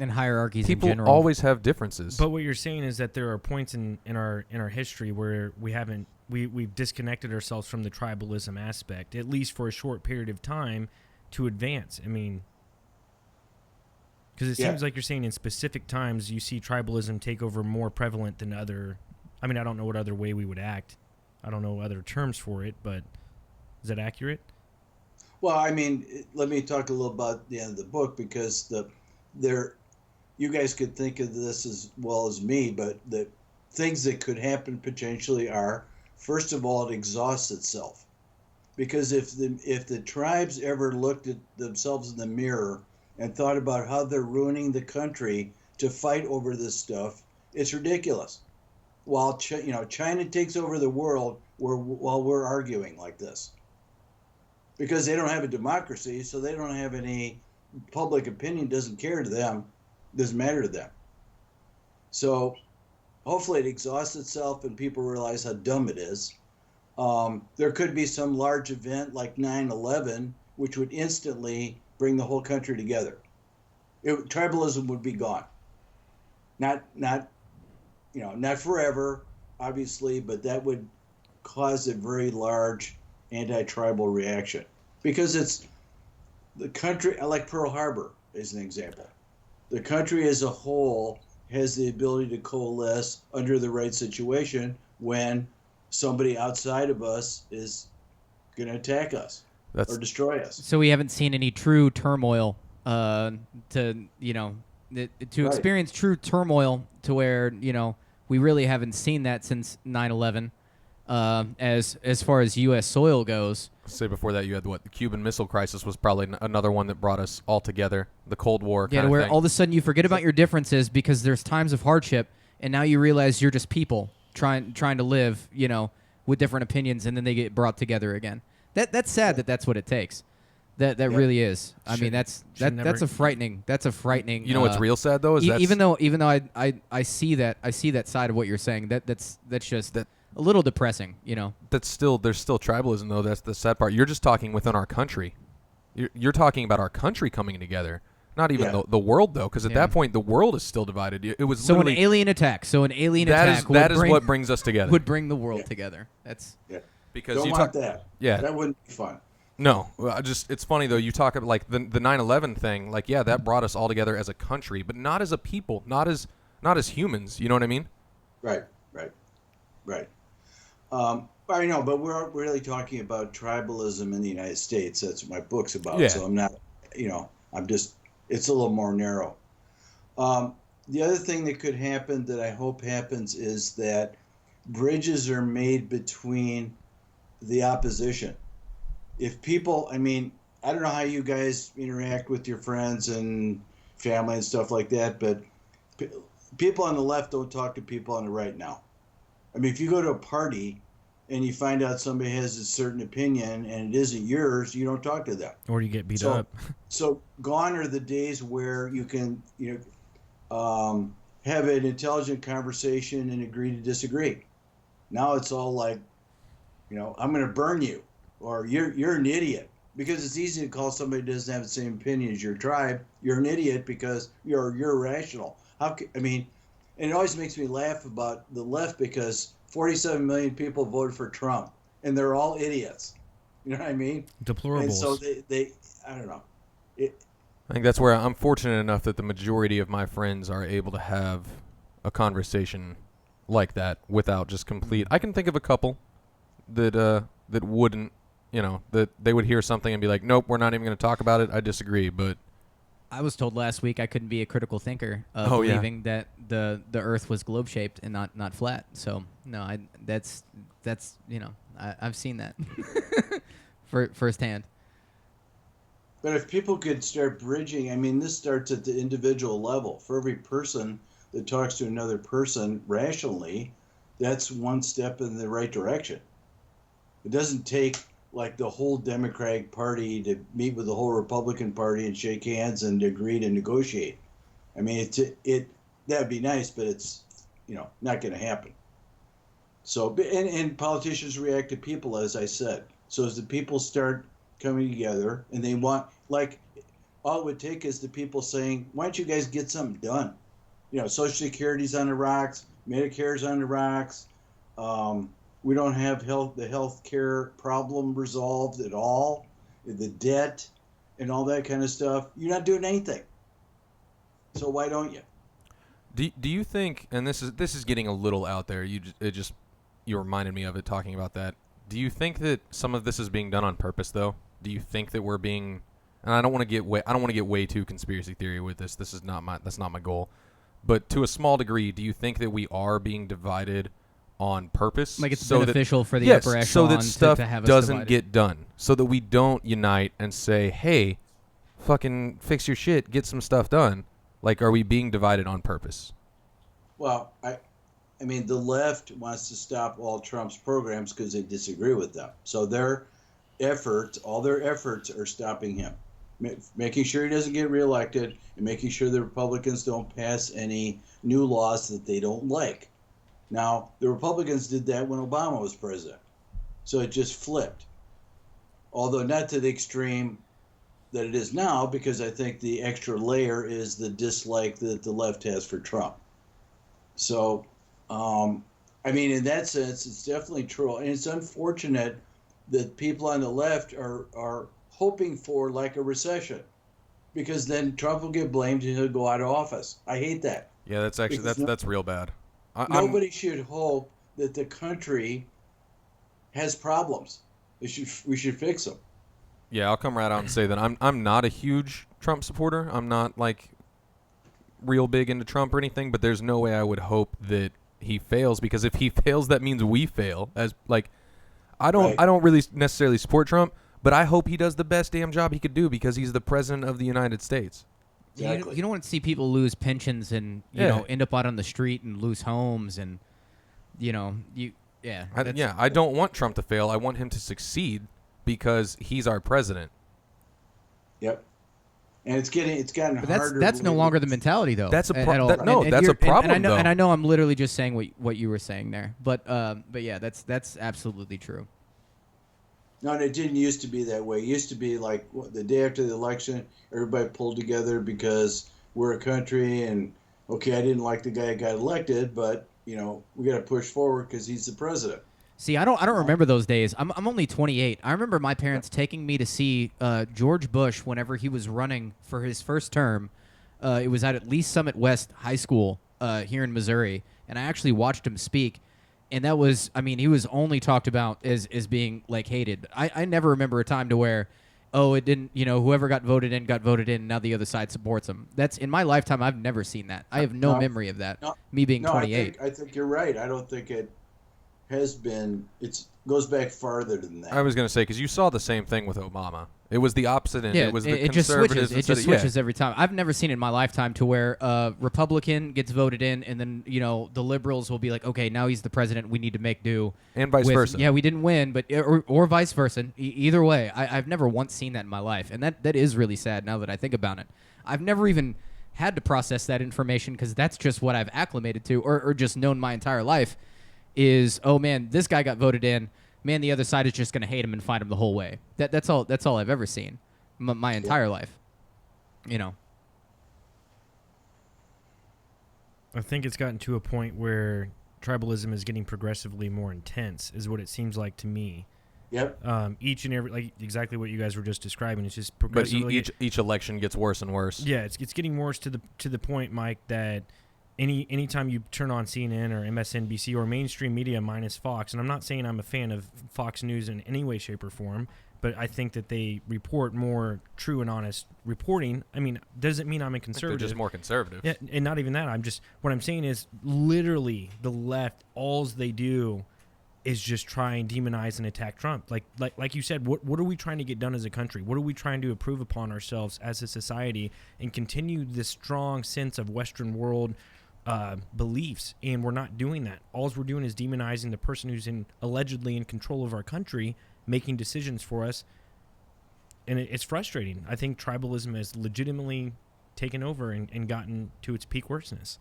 and hierarchies people in general always have differences. But what you're saying is that there are points in our history where we've disconnected ourselves from the tribalism aspect, at least for a short period of time, to advance. I mean, because it seems like you're saying in specific times you see tribalism take over more prevalent than other. I mean, I don't know what other way we would act. I don't know other terms for it, but is that accurate? Well, I mean, let me talk a little about the end of the book, because you guys could think of this as well as me, but the things that could happen potentially are, first of all, it exhausts itself. Because if the tribes ever looked at themselves in the mirror and thought about how they're ruining the country to fight over this stuff, it's ridiculous. While China takes over the world while we're arguing like this, because they don't have a democracy, so they don't have any public opinion. Doesn't care to them, doesn't matter to them. So hopefully it exhausts itself and people realize how dumb it is. There could be some large event like 9/11, which would instantly bring the whole country together. Tribalism would be gone. Not forever, obviously, but that would caused a very large anti-tribal reaction because it's the country, like Pearl Harbor is an example. The country as a whole has the ability to coalesce under the right situation when somebody outside of us is going to attack us or destroy us. So we haven't seen any true turmoil to experience true turmoil to where, we really haven't seen that since 9/11 as far as U.S. soil goes. Say before that you had the Cuban Missile Crisis was probably another one that brought us all together. The Cold War kind of where thing. all of a sudden you forget about your differences because there's times of hardship, and now you realize you're just people trying to live, with different opinions, and then they get brought together again. That's sad that's what it takes. That really is. I mean, that's a frightening. That's a frightening. You know what's real sad though is even though I see that side of what you're saying. That's just a little depressing. There's still tribalism though. That's the sad part. You're just talking within our country. You're talking about our country coming together. Not even the world though, because at that point the world is still divided. It was an alien attack. That is what brings us together. Would bring the world together. That's because don't want that. Yeah, that wouldn't be fun. No, it's funny though. You talk about like the 9/11 thing. Like that brought us all together as a country, but not as a people, not as humans. You know what I mean? Right. I know, but we're really talking about tribalism in the United States. That's what my book's about. Yeah. So I'm not, I'm just. It's a little more narrow. The other thing that could happen that I hope happens is that bridges are made between the opposition. If people, I don't know how you guys interact with your friends and family and stuff like that, but people on the left don't talk to people on the right now. If you go to a party and you find out somebody has a certain opinion and it isn't yours, you don't talk to them. Or you get beat up. So gone are the days where you can, have an intelligent conversation and agree to disagree. Now it's all like, I'm going to burn you, or you're an idiot, because it's easy to call somebody who doesn't have the same opinion as your tribe. You're an idiot because you're irrational. And it always makes me laugh about the left because 47 million people voted for Trump, and they're all idiots. You know what I mean? Deplorables. And so they I don't know. I think that's where I'm fortunate enough that the majority of my friends are able to have a conversation like that without just complete. I can think of a couple that wouldn't, that they would hear something and be like, nope, we're not even going to talk about it. I disagree, but. I was told last week I couldn't be a critical thinker believing that the Earth was globe shaped and not flat. So no, I've seen that firsthand. But if people could start bridging, this starts at the individual level. For every person that talks to another person rationally, that's one step in the right direction. It doesn't take like the whole Democratic Party to meet with the whole Republican Party and shake hands and agree to negotiate. That'd be nice, but it's not going to happen. So and politicians react to people, as I said. So as the people start coming together and they want, like, all it would take is the people saying, why don't you guys get something done? Social Security's on the rocks, Medicare's on the rocks. We don't have the health care problem resolved at all, the debt and all that kind of stuff. You're not doing anything. So why don't you? Do you think, and this is getting a little out there, you reminded me of it talking about that. Do you think that some of this is being done on purpose though? Do you think that we're being, and I don't want to get way too conspiracy theory with this. That's not my goal. But to a small degree, do you think that we are being divided on purpose? Like it's beneficial for the upper echelon so that stuff to have us doesn't divided. get done, so that we don't unite and say, hey, fucking fix your shit, get some stuff done. Like, are we being divided on purpose? Well, the left wants to stop all Trump's programs because they disagree with them. So all their efforts are stopping him, making sure he doesn't get reelected and making sure the Republicans don't pass any new laws that they don't like. Now, the Republicans did that when Obama was president. So it just flipped. Although not to the extreme that it is now, because I think the extra layer is the dislike that the left has for Trump. So I mean, in that sense, it's definitely true, and it's unfortunate that people on the left are hoping for like a recession, because then Trump will get blamed and he'll go out of office. I hate that Yeah, that's actually because that's real bad. I'm nobody should hope that the country has problems. We should fix them. Yeah, I'll come right out and say that I'm not a huge Trump supporter. I'm not like real big into Trump or anything, but there's no way I would hope that he fails, because if he fails, that means we fail. As like, Right. I don't really necessarily support Trump, but I hope he does the best damn job he could do because he's the president of the United States. Exactly. You don't want to see people lose pensions and you Yeah. know end up out on the street and lose homes and you know you yeah that's- I don't want Trump to fail. I want him to succeed because he's our president. Yep. And it's gotten But harder. that's no longer the mentality though. That's a at pro- all. that- no, that's a you're- problem, And I know, though. and I know I'm literally just saying what you were saying there, but yeah, that's absolutely true. No, and it didn't used to be that way. It used to be like the day after the election, everybody pulled together because we're a country, and okay, I didn't like the guy that got elected, but we got to push forward because he's the president. See, I don't remember those days. I'm only 28. I remember my parents taking me to see George Bush whenever he was running for his first term. It was at Lee's Summit West High School here in Missouri, and I actually watched him speak. And that was, I mean, he was only talked about as being like hated. I never remember a time to where, oh, it didn't, whoever got voted in, and now the other side supports him. That's in my lifetime. I've never seen that. I have no memory of that. No, me being no, 28. I think you're right. I don't think it has been. It goes back farther than that. I was going to say, because you saw the same thing with Obama. It was the opposite end. Yeah, It was the it just conservatives. switches. It just switches every time. I've never seen it in my lifetime to where a Republican gets voted in, and then the liberals will be like, okay, now he's the president. We need to make do. And vice with, versa. Yeah, we didn't win, but or vice versa. Either way, I've never once seen that in my life, and that is really sad now that I think about it. I've never even had to process that information because that's just what I've acclimated to, or just known my entire life. Is, oh man, this guy got voted in. Man, the other side is just going to hate him and fight him the whole way. That's all I've ever seen my entire life. I think it's gotten to a point where tribalism is getting progressively more intense, is what it seems like to me. Yep. Each and every, like exactly what you guys were just describing. It's just But progressively. each election gets worse and worse. Yeah, it's getting worse to the point, Mike, that anytime you turn on CNN or MSNBC or mainstream media minus Fox, and I'm not saying I'm a fan of Fox News in any way, shape, or form, but I think that they report more true and honest reporting. I mean, doesn't mean I'm a conservative. They're just more conservative. Yeah, and not even that. What I'm saying is literally the left, all they do is just try and demonize and attack Trump. Like you said, what are we trying to get done as a country? What are we trying to improve upon ourselves as a society and continue this strong sense of Western world beliefs? And we're not doing that. All we're doing is demonizing the person who's allegedly in control of our country, making decisions for us. And it's frustrating. I think tribalism has legitimately taken over and gotten to its peak worseness.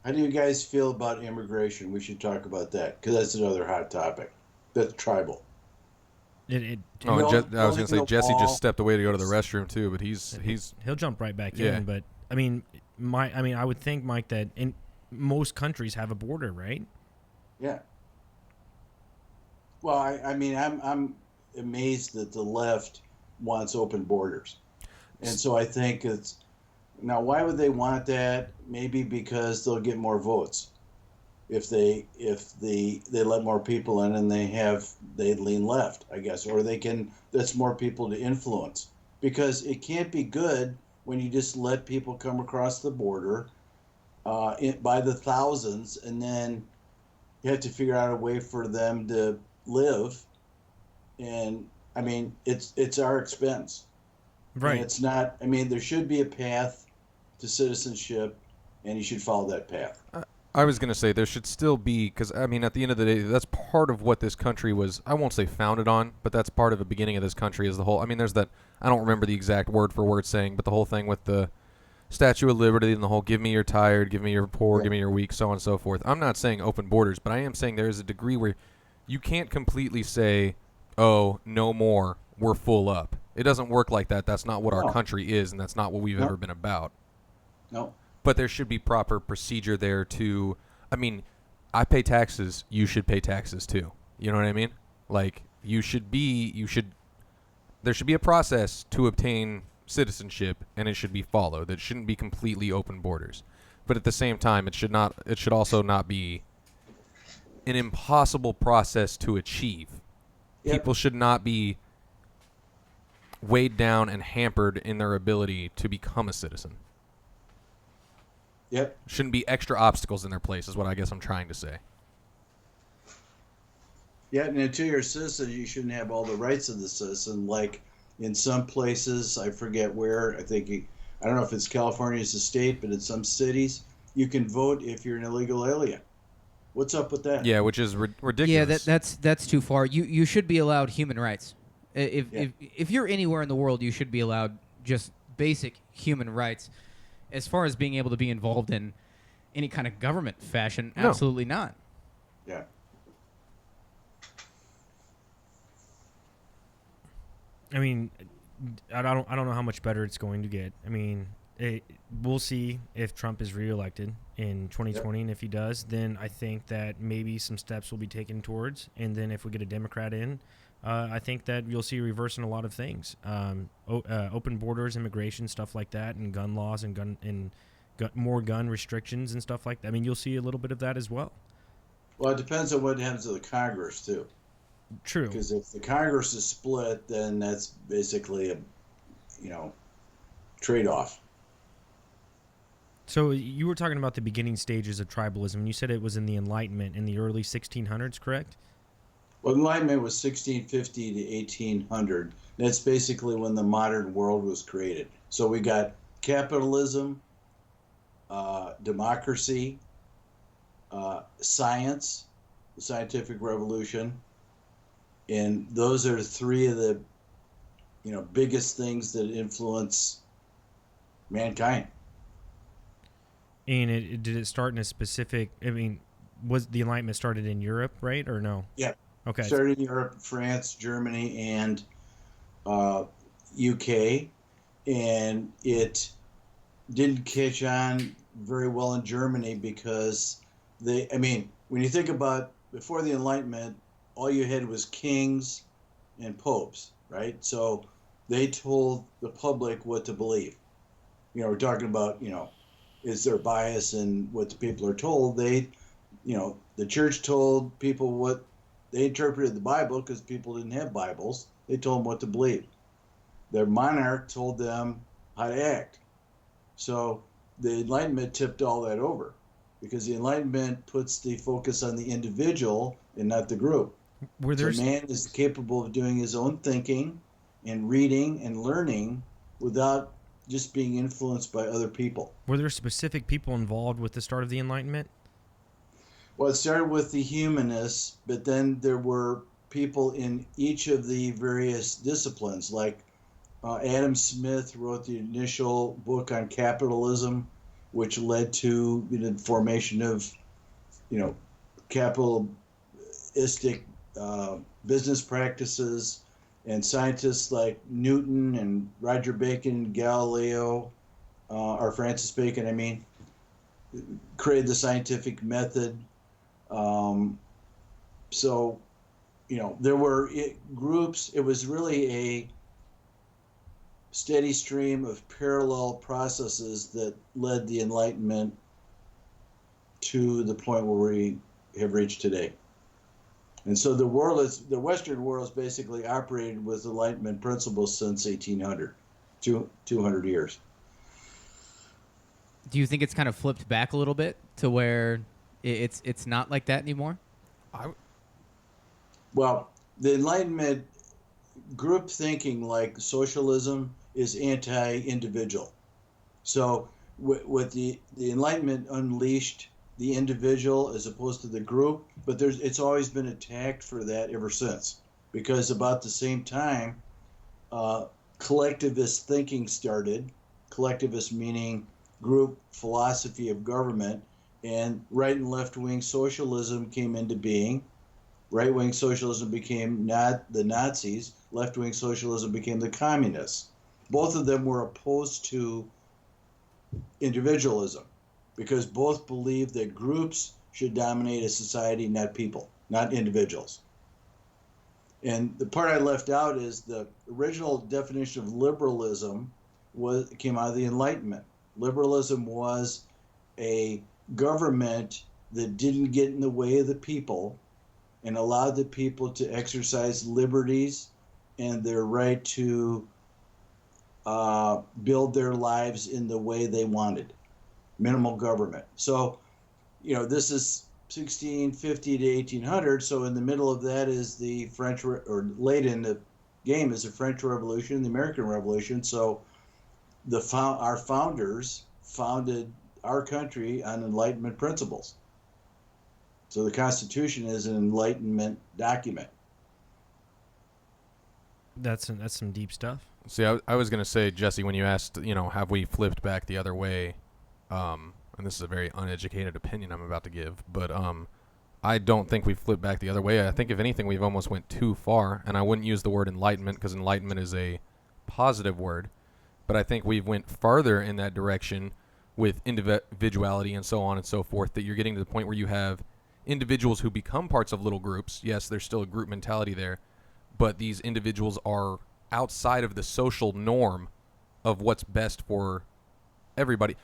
How do you guys feel about immigration? We should talk about that because that's another hot topic. That's tribal. I was going to say Jesse just stepped away to go to the restroom too, but he'll jump right back Yeah. in. But I mean, I would think, Mike, that in most countries have a border, right? Yeah. Well, I mean, I'm amazed that the left wants open borders, and so I think it's now. Why would they want that? Maybe because they'll get more votes if they let more people in and they lean left, I guess, or that's more people to influence, because it can't be good when you just let people come across the border by the thousands, and then you have to figure out a way for them to live. And I mean, it's our expense, Right. and it's not. I mean, there should be a path to citizenship, and you should follow that path. I was going to say there should still be, because, I mean, at the end of the day, that's part of what this country was, I won't say founded on, but that's part of the beginning of this country is the whole, I mean, there's that, I don't remember the exact word for word saying, but the whole thing with the Statue of Liberty and the whole give me your tired, give me your poor, Yeah. give me your weak, so on and so forth. I'm not saying open borders, but I am saying there is a degree where you can't completely say, oh, no more, we're full up. It doesn't work like that. That's not what No. our country is, and that's not what we've No. ever been about. No. But there should be proper procedure there to, I mean, I pay taxes, you should pay taxes too. You know what I mean? Like, there should be a process to obtain citizenship, and it should be followed. It shouldn't be completely open borders. But at the same time, it should also not be an impossible process to achieve. Yep. People should not be weighed down and hampered in their ability to become a citizen. Yep. Shouldn't be extra obstacles in their place, is what I guess I'm trying to say. Yeah, and until you're a citizen, you shouldn't have all the rights of the citizen. Like in some places, I forget where, I don't know if it's California as a state, but in some cities, you can vote if you're an illegal alien. What's up with that? Yeah, which is ridiculous. Yeah, that's too far. You should be allowed human rights. If you're anywhere in the world, you should be allowed just basic human rights. As far as being able to be involved in any kind of government fashion, No. absolutely not. Yeah. I mean, I don't know how much better it's going to get. I mean, we'll see if Trump is reelected in 2020, Yep. and if he does, then I think that maybe some steps will be taken towards. And then if we get a Democrat in, I think that you'll see a reverse in a lot of things, open borders, immigration, stuff like that, and gun laws and more gun restrictions and stuff like that. I mean, you'll see a little bit of that as well. Well, it depends on what happens to the Congress, too. True. Because if the Congress is split, then that's basically a, trade-off. So you were talking about the beginning stages of tribalism, and you said it was in the Enlightenment in the early 1600s, correct? Well, Enlightenment was 1650 to 1800. That's basically when the modern world was created. So we got capitalism, democracy, science, the scientific revolution, and those are three of the, biggest things that influence mankind. And did it start in a specific? I mean, was the Enlightenment started in Europe, right, or no? Yeah. Okay. Started in Europe, France, Germany, and UK, and it didn't catch on very well in Germany because when you think about before the Enlightenment, all you had was kings and popes, right? So they told the public what to believe. We're talking about, is there bias in what the people are told? The church told people what they interpreted the Bible because people didn't have Bibles. They told them what to believe. Their monarch told them how to act. So the Enlightenment tipped all that over because the Enlightenment puts the focus on the individual and not the group. So man is capable of doing his own thinking and reading and learning without just being influenced by other people. Were there specific people involved with the start of the Enlightenment? Well, it started with the humanists, but then there were people in each of the various disciplines. Like Adam Smith wrote the initial book on capitalism, which led to the formation of, capitalistic business practices. And scientists like Newton and Roger Bacon, Galileo, or Francis Bacon, created the scientific method. There were groups. It was really a steady stream of parallel processes that led the Enlightenment to the point where we have reached today. And so the Western world has basically operated with Enlightenment principles since 1800, 200 years. Do you think it's kind of flipped back a little bit to where it's not like that anymore? Well, the Enlightenment group thinking, like socialism, is anti-individual. So with the Enlightenment unleashed the individual as opposed to the group, but it's always been attacked for that ever since. Because about the same time, collectivist thinking started. Collectivist meaning group philosophy of government, and right and left-wing socialism came into being. Right-wing socialism became not the Nazis. Left-wing socialism became the communists. Both of them were opposed to individualism because both believed that groups should dominate a society, not people, not individuals. And the part I left out is the original definition of liberalism came out of the Enlightenment. Liberalism was a government that didn't get in the way of the people and allowed the people to exercise liberties and their right to build their lives in the way they wanted. Minimal government. So, this is 1650 to 1800. So in the middle of that is the French, or late in the game is the French Revolution, the American Revolution. So our founders founded our country on Enlightenment principles. So the Constitution is an Enlightenment document. That's some deep stuff. See, I was going to say, Jesse, when you asked, have we flipped back the other way, and this is a very uneducated opinion I'm about to give, but I don't think we've flipped back the other way. I think, if anything, we've almost went too far, and I wouldn't use the word enlightenment because enlightenment is a positive word, but I think we've went farther in that direction with individuality and so on and so forth, that you're getting to the point where you have individuals who become parts of little groups. Yes, there's still a group mentality there, but these individuals are outside of the social norm of what's best for everybody.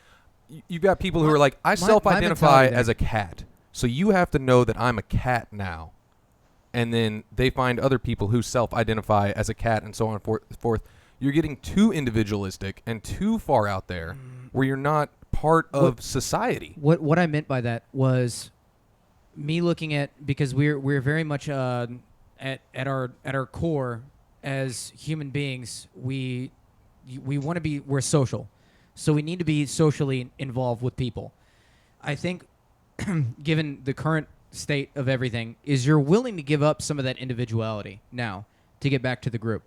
You've got people who are like, I self-identify as a cat, so you have to know that I'm a cat now. And then they find other people who self-identify as a cat and so on and forth. You're getting too individualistic and too far out there where you're not part of society. What I meant by that was me looking at, because we're very much at our core as human beings, we want to be, we're social. So we need to be socially involved with people. I think, given the current state of everything, is you're willing to give up some of that individuality now to get back to the group.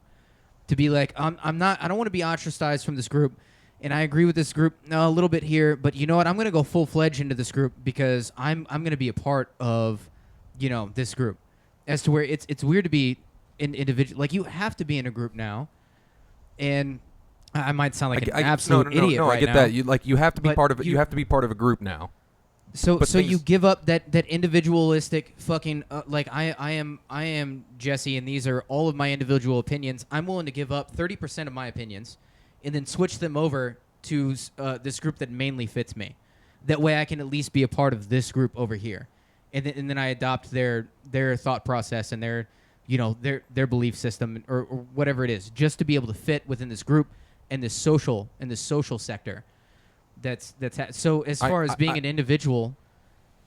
To be like, I don't want to be ostracized from this group, and I agree with this group a little bit here, but you know what? I'm going to go full-fledged into this group because I'm going to be a part of, this group. As to where it's weird to be an individual. Like, you have to be in a group now, and I might sound like an absolute idiot right now. No, I get that. You have to be part of it. You have to be part of a group now. So you give up that individualistic fucking I am Jesse, and these are all of my individual opinions. I'm willing to give up 30% of my opinions, and then switch them over to this group that mainly fits me. That way, I can at least be a part of this group over here, and then I adopt their thought process and their belief system or whatever it is, just to be able to fit within this group and this social sector. So as far as being an individual,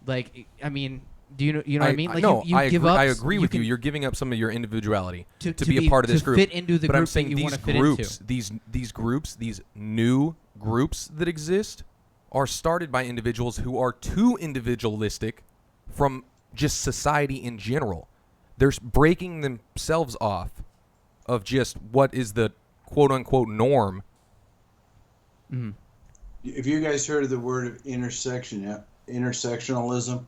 like, I mean, do you know what I mean? Like, no, you give up. I agree with you. You're giving up some of your individuality to be a part of this group. To fit into the but group I'm saying that you want to fit into. These groups, these new groups that exist, are started by individuals who are too individualistic from just society in general. They're breaking themselves off of just what is the quote-unquote norm. Mm-hmm. Have you guys heard of the word of intersectionalism?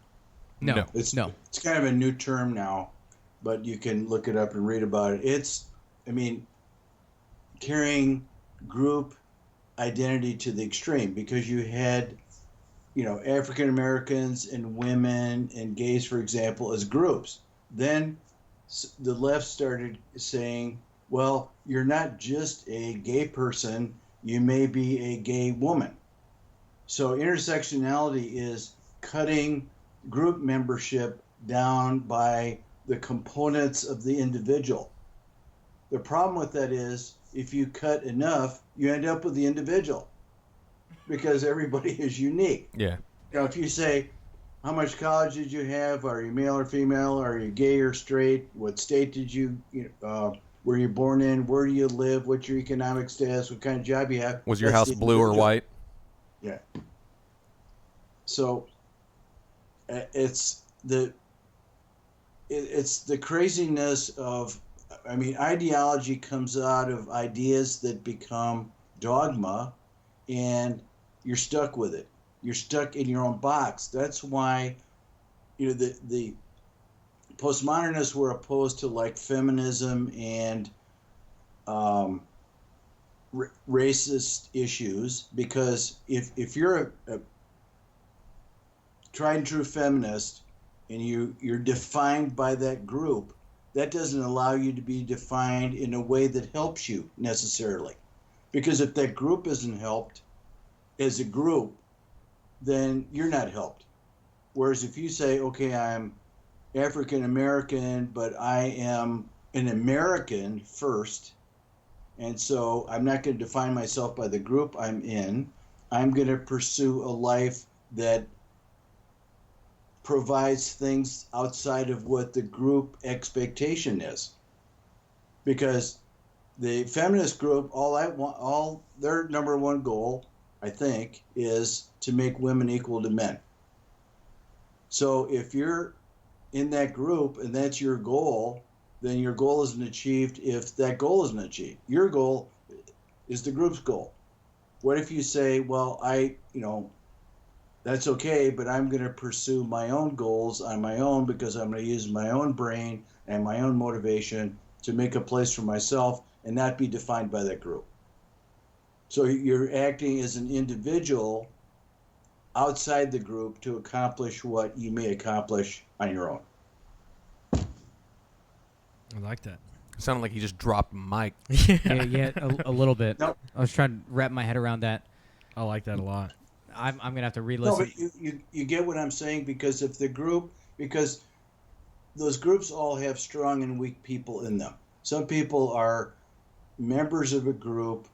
No. It's kind of a new term now, but you can look it up and read about it. It's, carrying group identity to the extreme, because you had, African Americans and women and gays, for example, as groups. Then the left started saying, well, you're not just a gay person, you may be a gay woman. So intersectionality is cutting group membership down by the components of the individual. The problem with that is, if you cut enough, you end up with the individual, because everybody is unique. Yeah. If you say, how much college did you have? Are you male or female? Are you gay or straight? What state did you were you born in? Where do you live? What's your economic status? What kind of job you have? Was your house blue or white? Yeah. So it's the craziness of, ideology comes out of ideas that become dogma, and you're stuck with it. You're stuck in your own box. That's why, the postmodernists were opposed to like feminism and racist issues, because if you're a tried and true feminist and you're defined by that group, that doesn't allow you to be defined in a way that helps you necessarily. Because if that group isn't helped as a group, then you're not helped. Whereas if you say, okay, I'm African American, but I am an American first, and so I'm not going to define myself by the group I'm in. I'm going to pursue a life that provides things outside of what the group expectation is. Because the feminist group, all their number one goal, I think, is to make women equal to men. So if you're in that group and that's your goal, then your goal isn't achieved if that goal isn't achieved. Your goal is the group's goal. What if you say, well, that's okay, but I'm going to pursue my own goals on my own because I'm going to use my own brain and my own motivation to make a place for myself and not be defined by that group. So you're acting as an individual outside the group to accomplish what you may accomplish on your own. I like that. It sounded like he just dropped mic. Yeah, a little bit. Nope. I was trying to wrap my head around that. I like that a lot. I'm gonna have to No, re-listen. but you get what I'm saying, because because those groups all have strong and weak people in them. Some people are members of a group.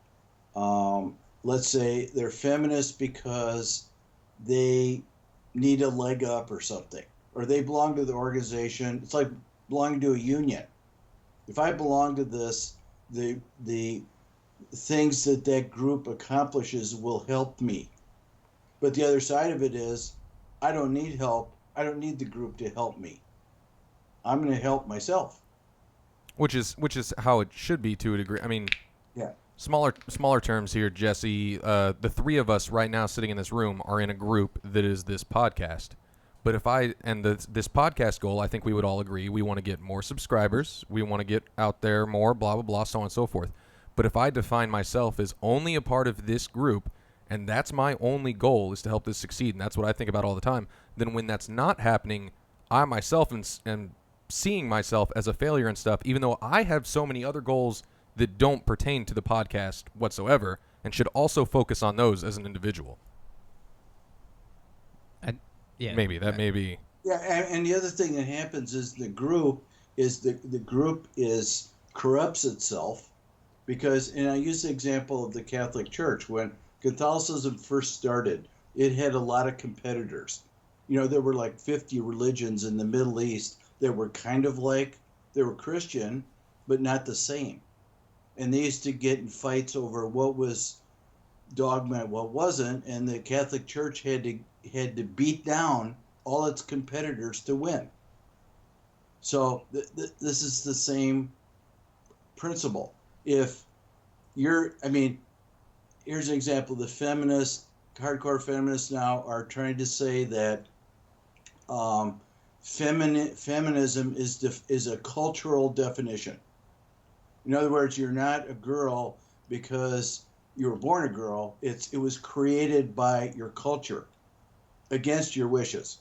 Let's say they're feminists because they need a leg up or something, or they belong to the organization. It's like belonging to a union. If I belong to this, the things that group accomplishes will help me. But the other side of it is, I don't need help. I don't need the group to help me. I'm going to help myself. Which is how it should be to a degree. I mean, Yeah. smaller terms here, Jesse. The three of us right now sitting in this room are in a group that is this podcast. But this podcast goal, I think we would all agree, we want to get more subscribers. We want to get out there more, blah, blah, blah, so on and so forth. But if I define myself as only a part of this group, and that's my only goal is to help this succeed, and that's what I think about all the time, then when that's not happening, I myself am seeing myself as a failure and stuff, even though I have so many other goals that don't pertain to the podcast whatsoever and should also focus on those as an individual. Yeah, Maybe that may be. Yeah, and the other thing that happens is the group corrupts itself, because, and I use the example of the Catholic Church. When Catholicism first started, it had a lot of competitors. There were like 50 religions in the Middle East that were kind of like, they were Christian, but not the same. And they used to get in fights over what was dogma and what wasn't, and the Catholic Church had to beat down all its competitors to win. So this is the same principle. If here's an example. The hardcore feminists now are trying to say that feminism is a cultural definition. In other words, you're not a girl because you were born a girl. It was created by your culture against your wishes.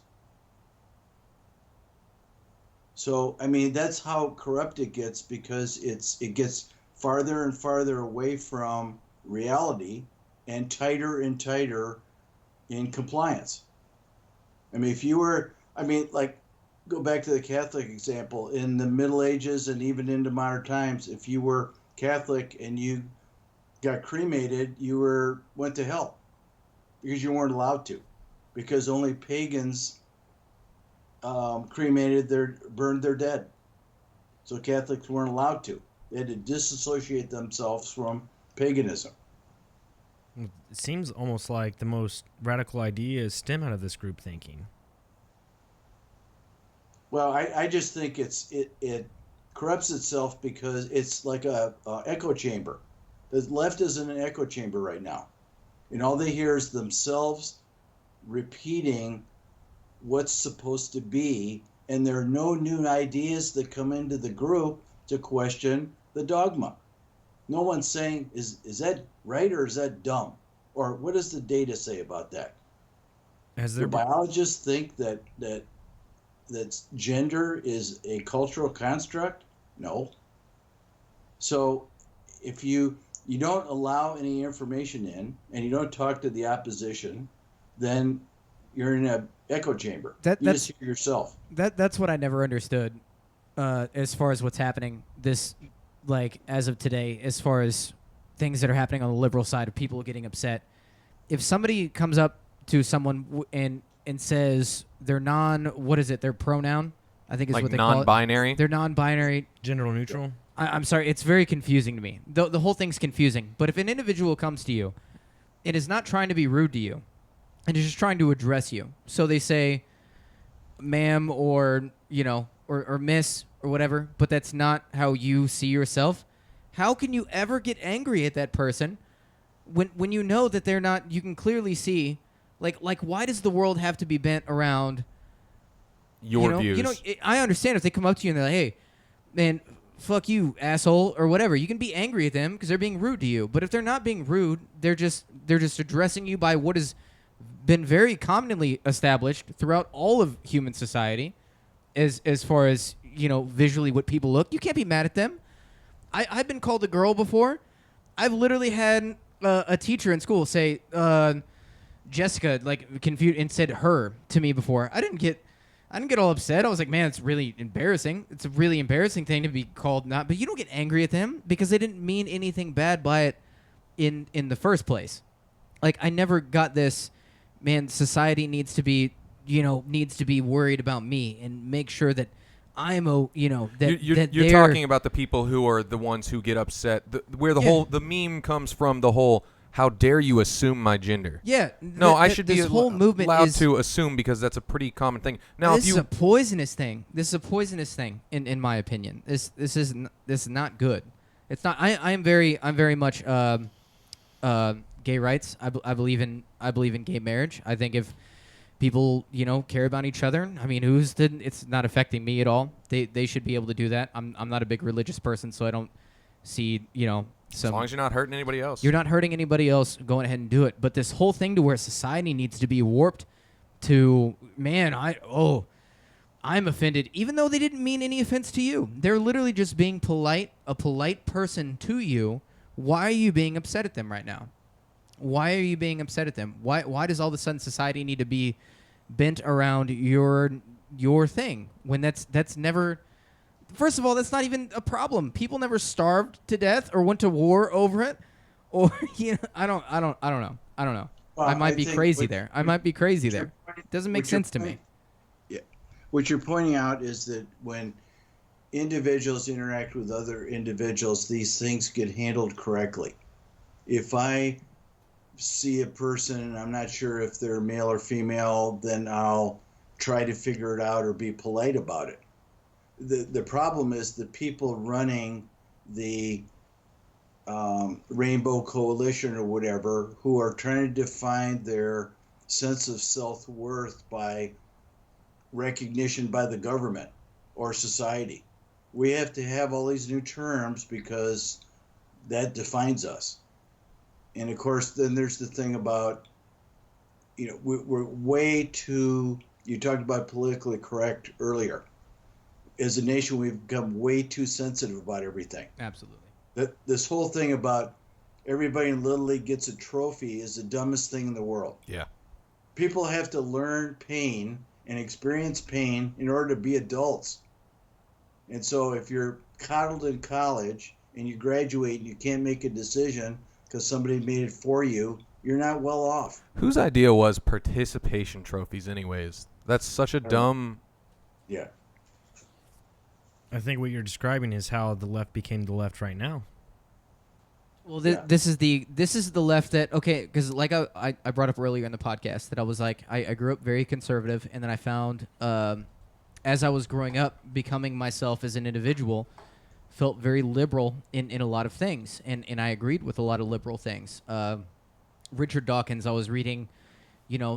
So, that's how corrupt it gets, because it gets farther and farther away from reality and tighter in compliance. If you were, go back to the Catholic example. In the Middle Ages and even into modern times, if you were Catholic and you got cremated, you went to hell because you weren't allowed to, because only pagans burned their dead. So Catholics weren't allowed to. They had to disassociate themselves from paganism. It seems almost like the most radical ideas stem out of this group thinking. Well, I just think it corrupts itself because it's like a echo chamber. The left is in an echo chamber right now, and all they hear is themselves repeating what's supposed to be, and there are no new ideas that come into the group to question the dogma. No one's saying, is that right or is that dumb? Or what does the data say about that? Do biologists think that gender is a cultural construct? No. So if you don't allow any information in and you don't talk to the opposition, then you're in an echo chamber. You just hear yourself. That's what I never understood as far as what's happening as of today, as far as things that are happening on the liberal side of people getting upset. If somebody comes up to someone and says they're their pronoun, I think is like what they call it. Non-binary? They're non-binary. Gender neutral? I'm sorry, it's very confusing to me. The whole thing's confusing. But if an individual comes to you and is not trying to be rude to you and is just trying to address you, so they say ma'am or, or miss or whatever, but that's not how you see yourself, how can you ever get angry at that person when you know that they're not, you can clearly see, like why does the world have to be bent around your views? I understand if they come up to you and they're like, hey, man, fuck you, asshole, or whatever. You can be angry at them because they're being rude to you. But if they're not being rude, they're just addressing you by what has been very commonly established throughout all of human society, as far as visually what people look. You can't be mad at them. I've been called a girl before. I've literally had a teacher in school say Jessica, confused, and said her to me before. I didn't get all upset. I was like, man, it's really embarrassing. It's a really embarrassing thing to be called not. But you don't get angry at them because they didn't mean anything bad by it in the first place. I never got this, man, society needs to be worried about me and make sure that I'm you're talking about the people who are the ones who get upset, where the meme comes from, the whole how dare you assume my gender? Yeah. No, I should be whole movement allowed to assume because that's a pretty common thing. Now, this is a poisonous thing. This is a poisonous thing, in my opinion. This is not good. It's not. I'm very much gay rights. I believe in gay marriage. I think if people care about each other, I mean, it's not affecting me at all. They should be able to do that. I'm not a big religious person, so I don't see as long as you're not hurting anybody else. You're not hurting anybody else. Go ahead and do it. But this whole thing to where society needs to be warped to, man, I'm offended, even though they didn't mean any offense to you. They're literally just being polite, a polite person to you. Why are you being upset at them right now? Why are you being upset at them? Why does all of a sudden society need to be bent around your thing when that's never... First of all, that's not even a problem. People never starved to death or went to war over it, or I don't know. Well, I might be crazy there. It doesn't make sense to me. Yeah, what you're pointing out is that when individuals interact with other individuals, these things get handled correctly. If I see a person and I'm not sure if they're male or female, then I'll try to figure it out or be polite about it. The problem is the people running the Rainbow Coalition or whatever, who are trying to define their sense of self-worth by recognition by the government or society. We have to have all these new terms because that defines us. And of course, then there's the thing about, we're way too, you talked about politically correct earlier. As a nation, we've become way too sensitive about everything. Absolutely. This whole thing about everybody in Little League gets a trophy is the dumbest thing in the world. Yeah. People have to learn pain and experience pain in order to be adults. And so if you're coddled in college and you graduate and you can't make a decision because somebody made it for you, you're not well off. Whose idea was participation trophies anyways? That's such a dumb... Yeah. I think what you're describing is how the left became the left right now. Well, this is the left that, okay, because like I brought up earlier in the podcast that I was like, I grew up very conservative, and then I found as I was growing up, becoming myself as an individual, felt very liberal in a lot of things, and I agreed with a lot of liberal things. Richard Dawkins, I was reading,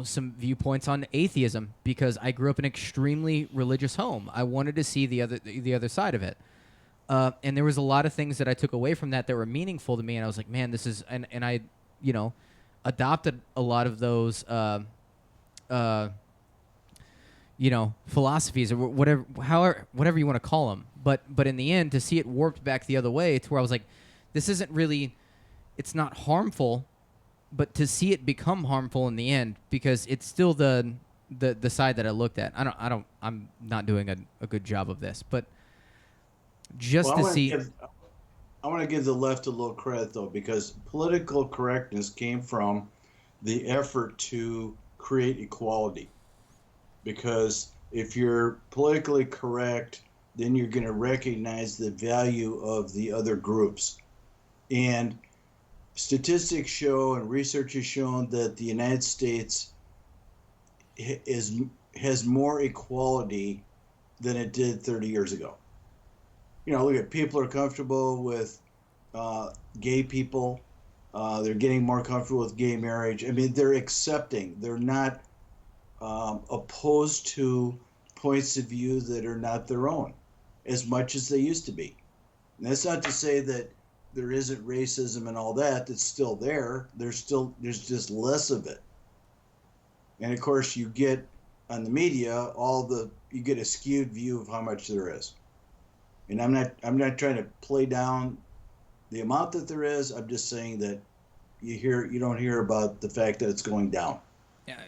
some viewpoints on atheism because I grew up in an extremely religious home. I wanted to see the other side of it. And there was a lot of things that I took away from that were meaningful to me, and I was like, man, this is... And I, adopted a lot of those philosophies or whatever you want to call them. But in the end, to see it warped back the other way, to where I was like, this isn't really, it's not harmful, but to see it become harmful in the end, because it's still the side that I looked at. I'm not doing a good job of this, but just Well, to see. I want to give the left a little credit, though, because political correctness came from the effort to create equality. Because if you're politically correct, then you're going to recognize the value of the other groups. And statistics show and research has shown that the United States has more equality than it did 30 years ago. Look at people are comfortable with gay people. They're getting more comfortable with gay marriage. I mean, they're accepting. They're not opposed to points of view that are not their own as much as they used to be. And that's not to say that there isn't racism and all that. That's still there. There's just less of it. And of course, you get on the media you get a skewed view of how much there is. And I'm not trying to play down the amount that there is. I'm just saying that you don't hear about the fact that it's going down.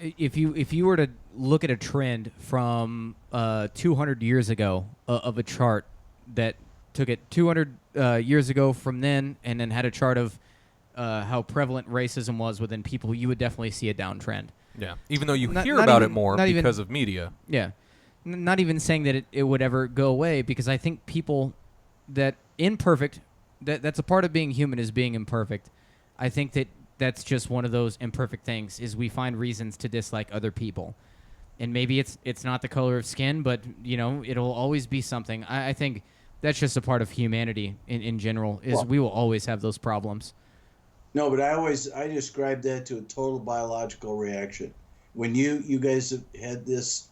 If you were to look at a trend from 200 years ago of a chart that took it 200 years ago from then, and then had a chart of how prevalent racism was within people, you would definitely see a downtrend. Yeah, even though you hear about it more because of media. Yeah, not even saying that it would ever go away, because I think people that imperfect, that's a part of being human, is being imperfect. I think that's just one of those imperfect things, is we find reasons to dislike other people. And maybe it's not the color of skin, but it'll always be something. I think that's just a part of humanity in general, is we will always have those problems. No, but I describe that to a total biological reaction. When you guys have had this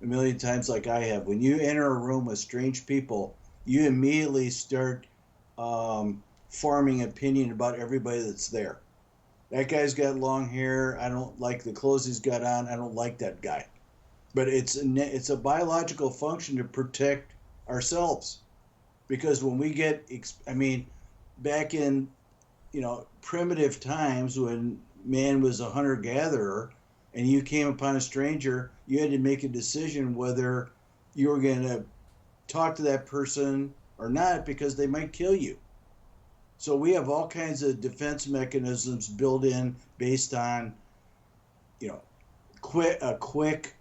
a million times like I have, when you enter a room with strange people, you immediately start forming opinion about everybody that's there. That guy's got long hair. I don't like the clothes he's got on. I don't like that guy. But it's a biological function to protect ourselves. Because when we back in, primitive times when man was a hunter-gatherer and you came upon a stranger, you had to make a decision whether you were going to talk to that person or not, because they might kill you. So we have all kinds of defense mechanisms built in based on, a quick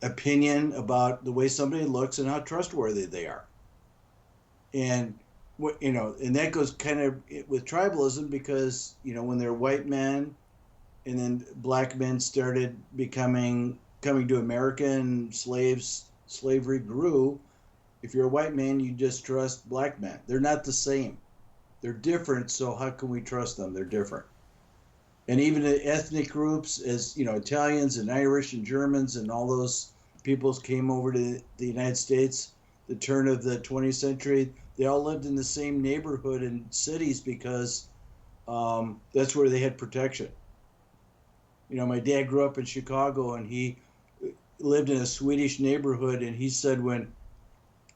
opinion about the way somebody looks and how trustworthy they are. And and that goes kind of with tribalism, because when they're white men, and then black men started coming to America and slavery grew. If you're a white man, you just trust black men. They're not the same. They're different, so how can we trust them? They're different. And even the ethnic groups, as Italians and Irish and Germans and all those peoples came over to the United States, the turn of the 20th century, they all lived in the same neighborhood and cities because that's where they had protection. My dad grew up in Chicago, and he lived in a Swedish neighborhood, and he said when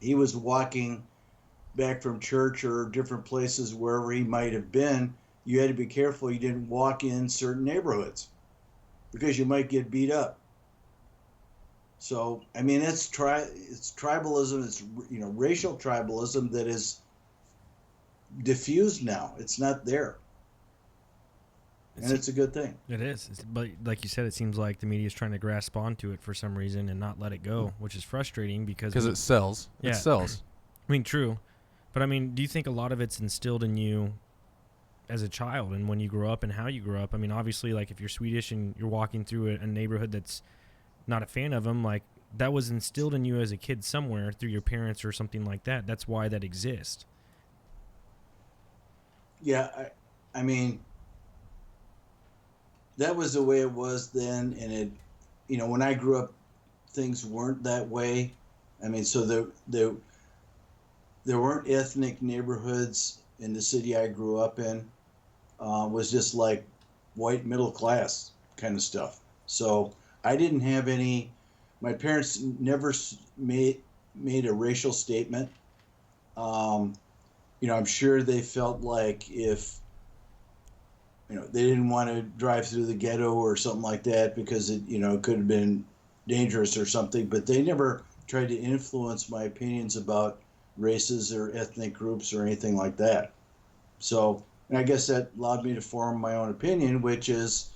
he was walking back from church or different places, wherever he might have been, you had to be careful you didn't walk in certain neighborhoods because you might get beat up. So, it's tribalism, it's racial tribalism that is diffused now. It's not there. And it's a good thing. It is. But like you said, it seems like the media is trying to grasp onto it for some reason and not let it go, which is frustrating because it sells. Yeah. It sells. True. But do you think a lot of it's instilled in you as a child and when you grow up and how you grew up? Obviously, like if you're Swedish and you're walking through a neighborhood that's not a fan of them, like that was instilled in you as a kid somewhere through your parents or something like that. That's why that exists. Yeah, that was the way it was then, and it, when I grew up, things weren't that way. So there weren't ethnic neighborhoods in the city I grew up in. Was just like white middle class. kind of stuff. So I didn't have any. My parents never made a racial statement. I'm sure they felt like if they didn't want to drive through the ghetto or something like that because it could have been dangerous or something, but they never tried to influence my opinions about races or ethnic groups or anything like that. So, and I guess that allowed me to form my own opinion, which is,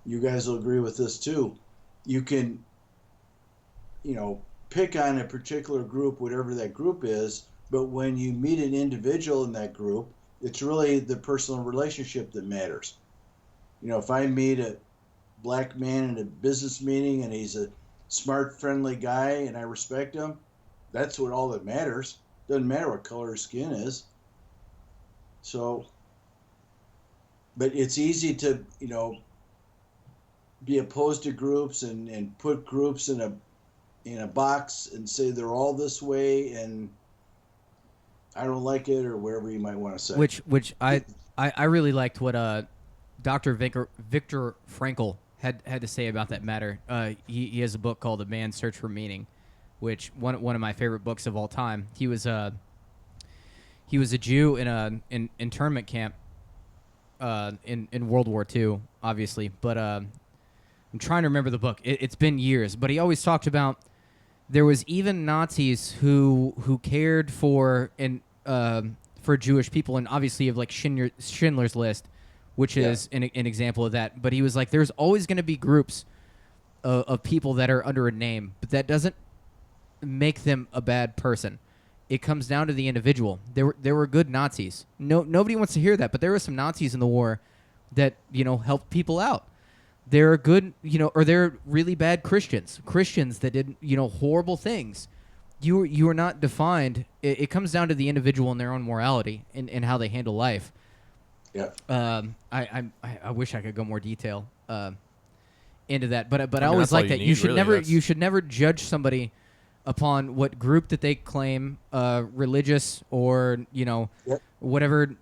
you guys will agree with this too. You can, pick on a particular group, whatever that group is, but when you meet an individual in that group, it's really the personal relationship that matters. If I meet a black man in a business meeting and he's a smart, friendly guy and I respect him, that's all that matters. Doesn't matter what color his skin is. So, but it's easy to, be opposed to groups and put groups in a box and say they're all this way and I don't like it, or whatever you might want to say. Which I really liked what Dr. Viktor Frankl had to say about that matter. He has a book called A Man's Search for Meaning, which one of my favorite books of all time. He was a Jew in an internment camp in World War II, obviously. But I'm trying to remember the book. It's been years, but he always talked about there was even Nazis who cared for Jewish people, and obviously you have like Schindler's List, which is an example of that. But he was like, there's always going to be groups of people that are under a name, but that doesn't make them a bad person. It comes down to the individual. There were good Nazis. Nobody wants to hear that, but there were some Nazis in the war that helped people out. There are good, or there are really bad Christians that did horrible things. You are not defined. It comes down to the individual and their own morality and how they handle life. Yeah. I wish I could go more detail into that, but I always like that. You should never judge somebody upon what group that they claim, religious or whatever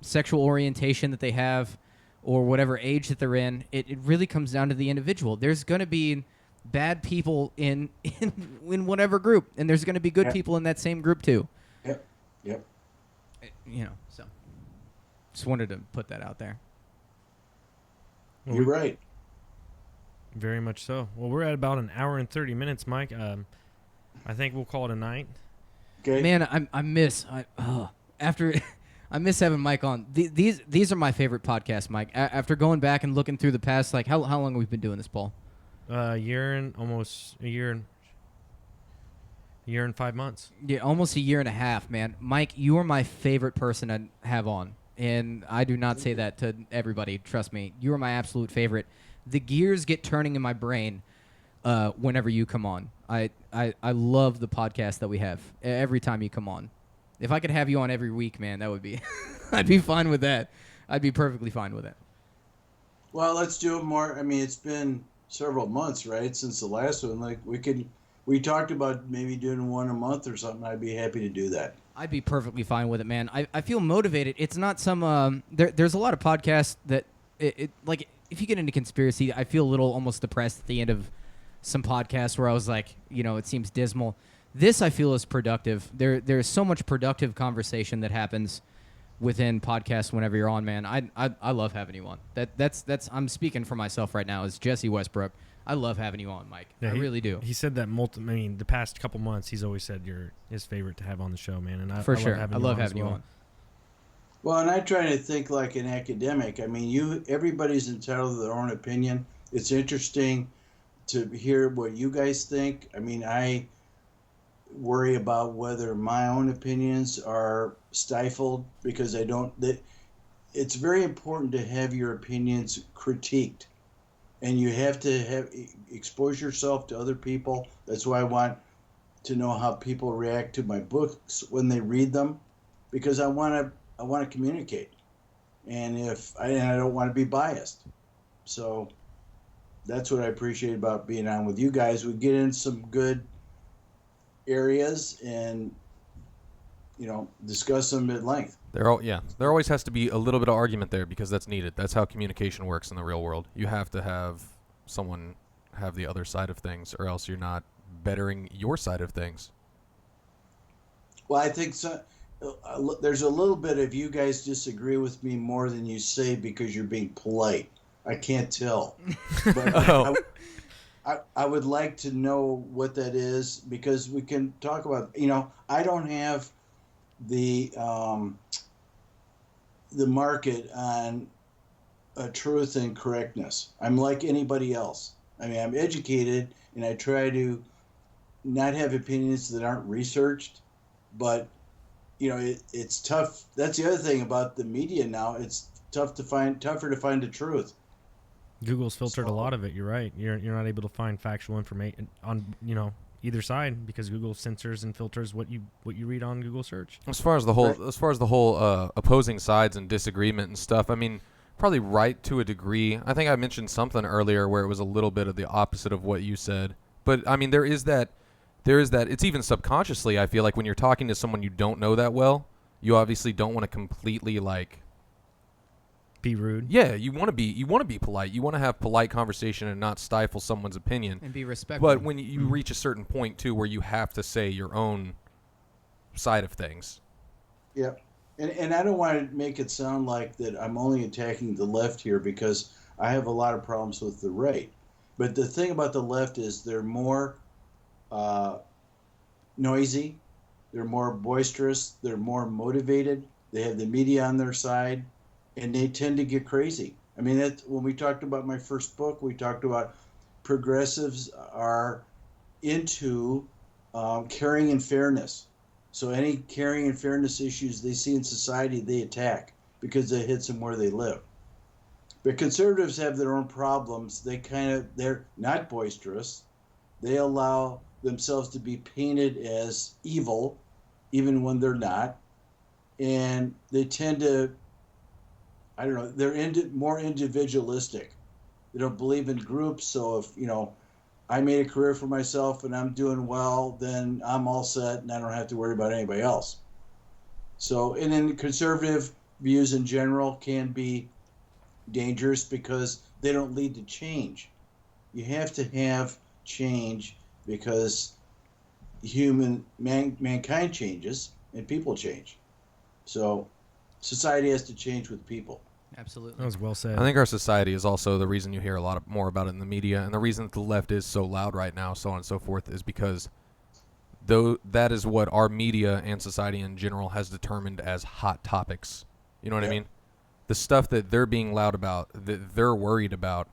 sexual orientation that they have, or whatever age that they're in. It really comes down to the individual. There's going to be bad people in whatever group, and there's going to be good people in that same group too. Yep. So just wanted to put that out there. Well, you're right. Very much so. Well, we're at about an hour and 30 minutes, Mike. I think we'll call it a night. Okay. Man, I miss having Mike on. These are my favorite podcasts, Mike. After going back and looking through the past, like how long have we been doing this, Paul? A year and 5 months. Yeah, almost a year and a half, man. Mike, you are my favorite person to have on, and I do not say that to everybody. Trust me, you are my absolute favorite. The gears get turning in my brain whenever you come on. I love the podcast that we have every time you come on. If I could have you on every week, man, that would be I'd be fine with that. I'd be perfectly fine with it. Well, let's do it more. I mean, it's been several months, right, since the last one. Like we talked about maybe doing one a month or something. I'd be happy to do that. I'd be perfectly fine with it, man. I feel motivated. It's not some there's a lot of podcasts that it like if you get into conspiracy, I feel a little almost depressed at the end of some podcasts where I was like, it seems dismal. This I feel is productive. There's so much productive conversation that happens within podcasts whenever you're on, man. I love having you on. That's I'm speaking for myself right now as Jesse Westbrook. I love having you on, Mike. Yeah, I really do. He said that the past couple months he's always said you're his favorite to have on the show, man. And I love having you on. Well, and I try to think like an academic. I mean, everybody's entitled to their own opinion. It's interesting to hear what you guys think. I mean, I worry about whether my own opinions are stifled because it's very important to have your opinions critiqued, and you have to expose yourself to other people. That's why I want to know how people react to my books when they read them, because I want to communicate, and I don't want to be biased. So that's what I appreciate about being on with you guys. We get in some good areas and discuss them at length. There always has to be a little bit of argument there because that's needed. That's how communication works in the real world. You have to have someone have the other side of things, or else you're not bettering your side of things. Well, I think there's a little bit of you guys disagree with me more than you say because you're being polite. I can't tell. But I would like to know what that is because we can talk about, I don't have the market on truth and correctness. I'm like anybody else. I mean, I'm educated and I try to not have opinions that aren't researched, but it's tough. That's the other thing about the media now. It's tougher to find the truth. Google's filtered a lot of it. You're right. You're not able to find factual information on either side because Google censors and filters what you read on Google search. As far as the whole opposing sides and disagreement and stuff, I mean, probably right to a degree. I think I mentioned something earlier where it was a little bit of the opposite of what you said. But I mean, there is that. It's even subconsciously. I feel like when you're talking to someone you don't know that well, you obviously don't want to completely be rude. Yeah, you want to be polite. You want to have polite conversation and not stifle someone's opinion and be respectful. But when you reach a certain point too, where you have to say your own side of things. Yeah, and I don't want to make it sound like that I'm only attacking the left here because I have a lot of problems with the right. But the thing about the left is they're more noisy, they're more boisterous, they're more motivated. They have the media on their side. And they tend to get crazy. I mean, when we talked about my first book, we talked about progressives are into caring and fairness. So any caring and fairness issues they see in society, they attack because it hits them where they live. But conservatives have their own problems. They're not boisterous. They allow themselves to be painted as evil, even when they're not. And they tend to, I don't know, they're more individualistic. They don't believe in groups. So if, I made a career for myself and I'm doing well, then I'm all set and I don't have to worry about anybody else. So, and then conservative views in general can be dangerous because they don't lead to change. You have to have change because mankind changes and people change. So society has to change with people. Absolutely. That was well said. I think our society is also the reason you hear a lot more about it in the media, and the reason that the left is so loud right now, so on and so forth, is because that is what our media and society in general has determined as hot topics. You know what I mean? The stuff that they're being loud about, that they're worried about,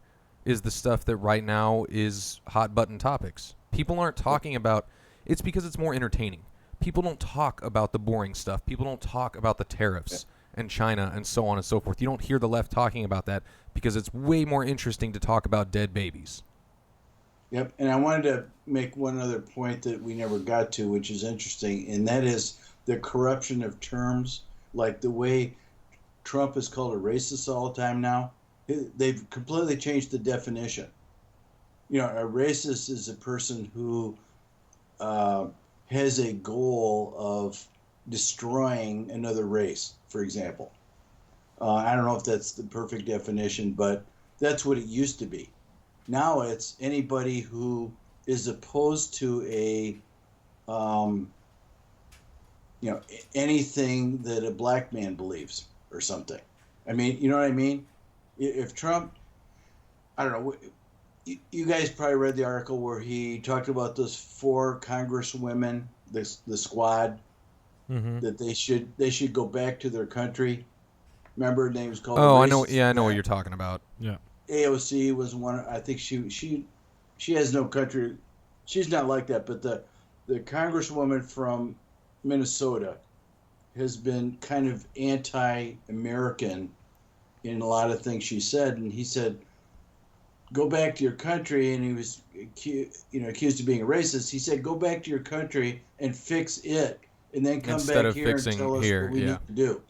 is the stuff that right now is hot button topics. People aren't talking about it's because it's more entertaining. People don't talk about the boring stuff. People don't talk about the tariffs and China and so on and so forth. You don't hear the left talking about that because it's way more interesting to talk about dead babies. Yep, and I wanted to make one other point that we never got to, which is interesting, and that is the corruption of terms, like the way Trump is called a racist all the time now. They've completely changed the definition. A racist is a person who has a goal of destroying another race, for example. I don't know if that's the perfect definition, but that's what it used to be. Now it's anybody who is opposed to anything that a black man believes or something. I mean, you know what I mean? If Trump, I don't know, you guys probably read the article where he talked about those 4 congresswomen, the squad, that they should go back to their country. Remember, her name was called. Oh, I know. Yeah, I know what you're talking about. Yeah. AOC was one. I think she has no country. She's not like that. But the congresswoman from Minnesota has been kind of anti-American in a lot of things she said, and he said, "Go back to your country," and he was accused of being a racist. He said, "Go back to your country and fix it, and then come Instead back of here and fixing tell us here, what we need to do."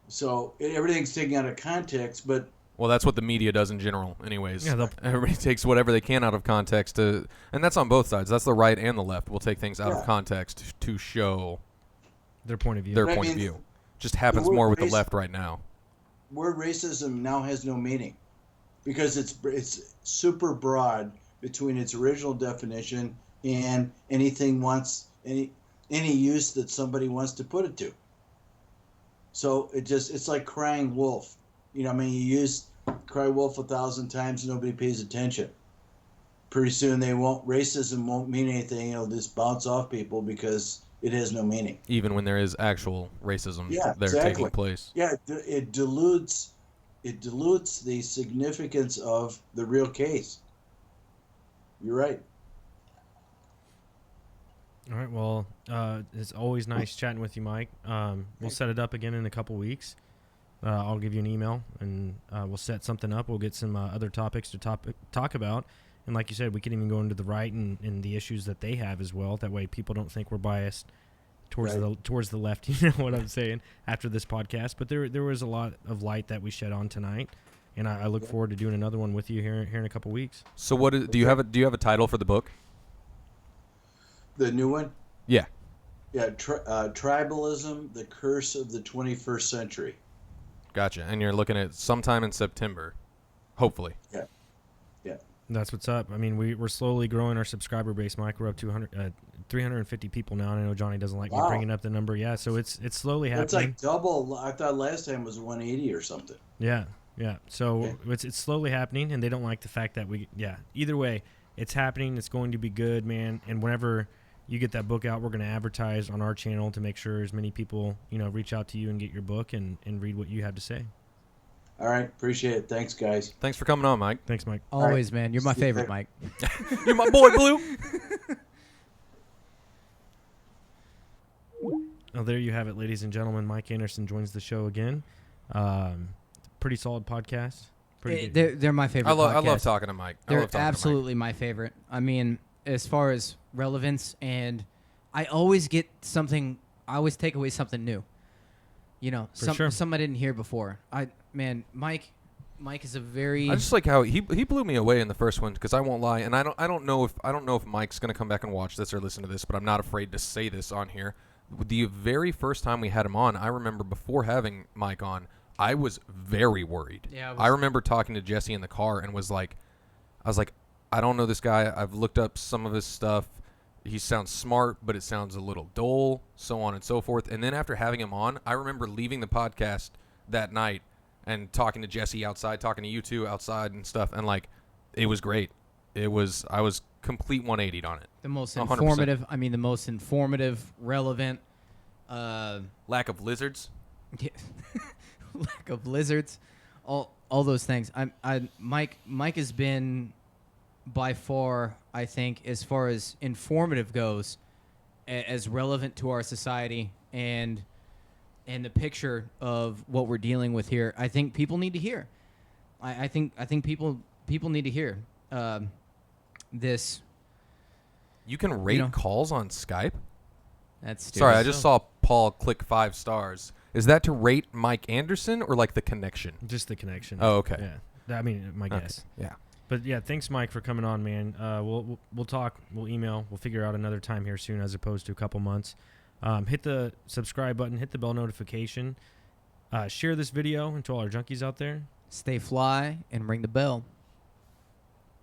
So everything's taken out of context, but well, that's what the media does in general, anyways. Yeah, everybody takes whatever they can out of context and that's on both sides. That's the right and the left will take things out of context to show their point of view. But I mean, Just happens more with the left right now. Word racism now has no meaning because it's super broad between its original definition and any use that somebody wants to put it to. So it's like crying wolf. You know, I mean, you use cry wolf 1,000 times and nobody pays attention. Pretty soon racism won't mean anything. It'll just bounce off people because it has no meaning. Even when there is actual racism taking place. Yeah, it dilutes the significance of the real case. You're right. All right. Well, it's always nice chatting with you, Mike. We'll set it up again in a couple weeks. I'll give you an email, and we'll set something up. We'll get some other topics to talk about. And like you said, we can even go into the right and the issues that they have as well. That way people don't think we're biased towards the left. You know what I'm saying, after this podcast. But there was a lot of light that we shed on tonight. And I look forward to doing another one with you here in a couple weeks. So do you have a title for the book? The new one? Yeah. Yeah, Tribalism, the Curse of the 21st Century. Gotcha. And you're looking at sometime in September, hopefully. Yeah. That's what's up. I mean, we're slowly growing our subscriber base, Mike. We're up to 350 people now, and I know Johnny doesn't like me bringing up the number. Yeah, so it's slowly happening. It's like double. I thought last time was 180 or something. Yeah. So it's slowly happening, and they don't like the fact that either way, it's happening. It's going to be good, man. And whenever you get that book out, we're going to advertise on our channel to make sure as many people, reach out to you and get your book and read what you have to say. All right. Appreciate it. Thanks, guys. Thanks for coming on, Mike. Thanks, Mike. Always, man. You're my favorite, Mike. You're my boy, Blue. Oh, there you have it, ladies and gentlemen. Mike Anderson joins the show again. Pretty solid podcast. They're my favorite. I love talking to Mike. They're absolutely my favorite. I mean, as far as relevance, and I always get something. I always take away something new. Some I didn't hear before. Mike is a very. I just like how he blew me away in the first one, because I won't lie, and I don't know if Mike's gonna come back and watch this or listen to this, but I'm not afraid to say this on here. The very first time we had him on, I remember before having Mike on, I was very worried. Yeah, I remember talking to Jesse in the car and I was like, I don't know this guy. I've looked up some of his stuff. He sounds smart, but it sounds a little dull, so on and so forth. And then after having him on, I remember leaving the podcast that night and talking to Jesse outside, talking to you two outside and stuff, and it was great. I was complete 180'd on it. The most informative. 100%. The most informative, relevant. Lack of lizards. Yeah. Lack of lizards. All those things. Mike has been by far, I think, as far as informative goes, as relevant to our society and the picture of what we're dealing with here. I think people need to hear. I think people need to hear this. You can rate calls on Skype? That's stupid. Sorry, I just saw Paul click 5 stars. Is that to rate Mike Anderson or the connection? Just the connection. Oh, okay. Yeah. My guess. Yeah. But yeah, thanks, Mike, for coming on, man. We'll talk. We'll email. We'll figure out another time here soon, as opposed to a couple months. Hit the subscribe button. Hit the bell notification. Share this video to all our junkies out there. Stay fly and ring the bell.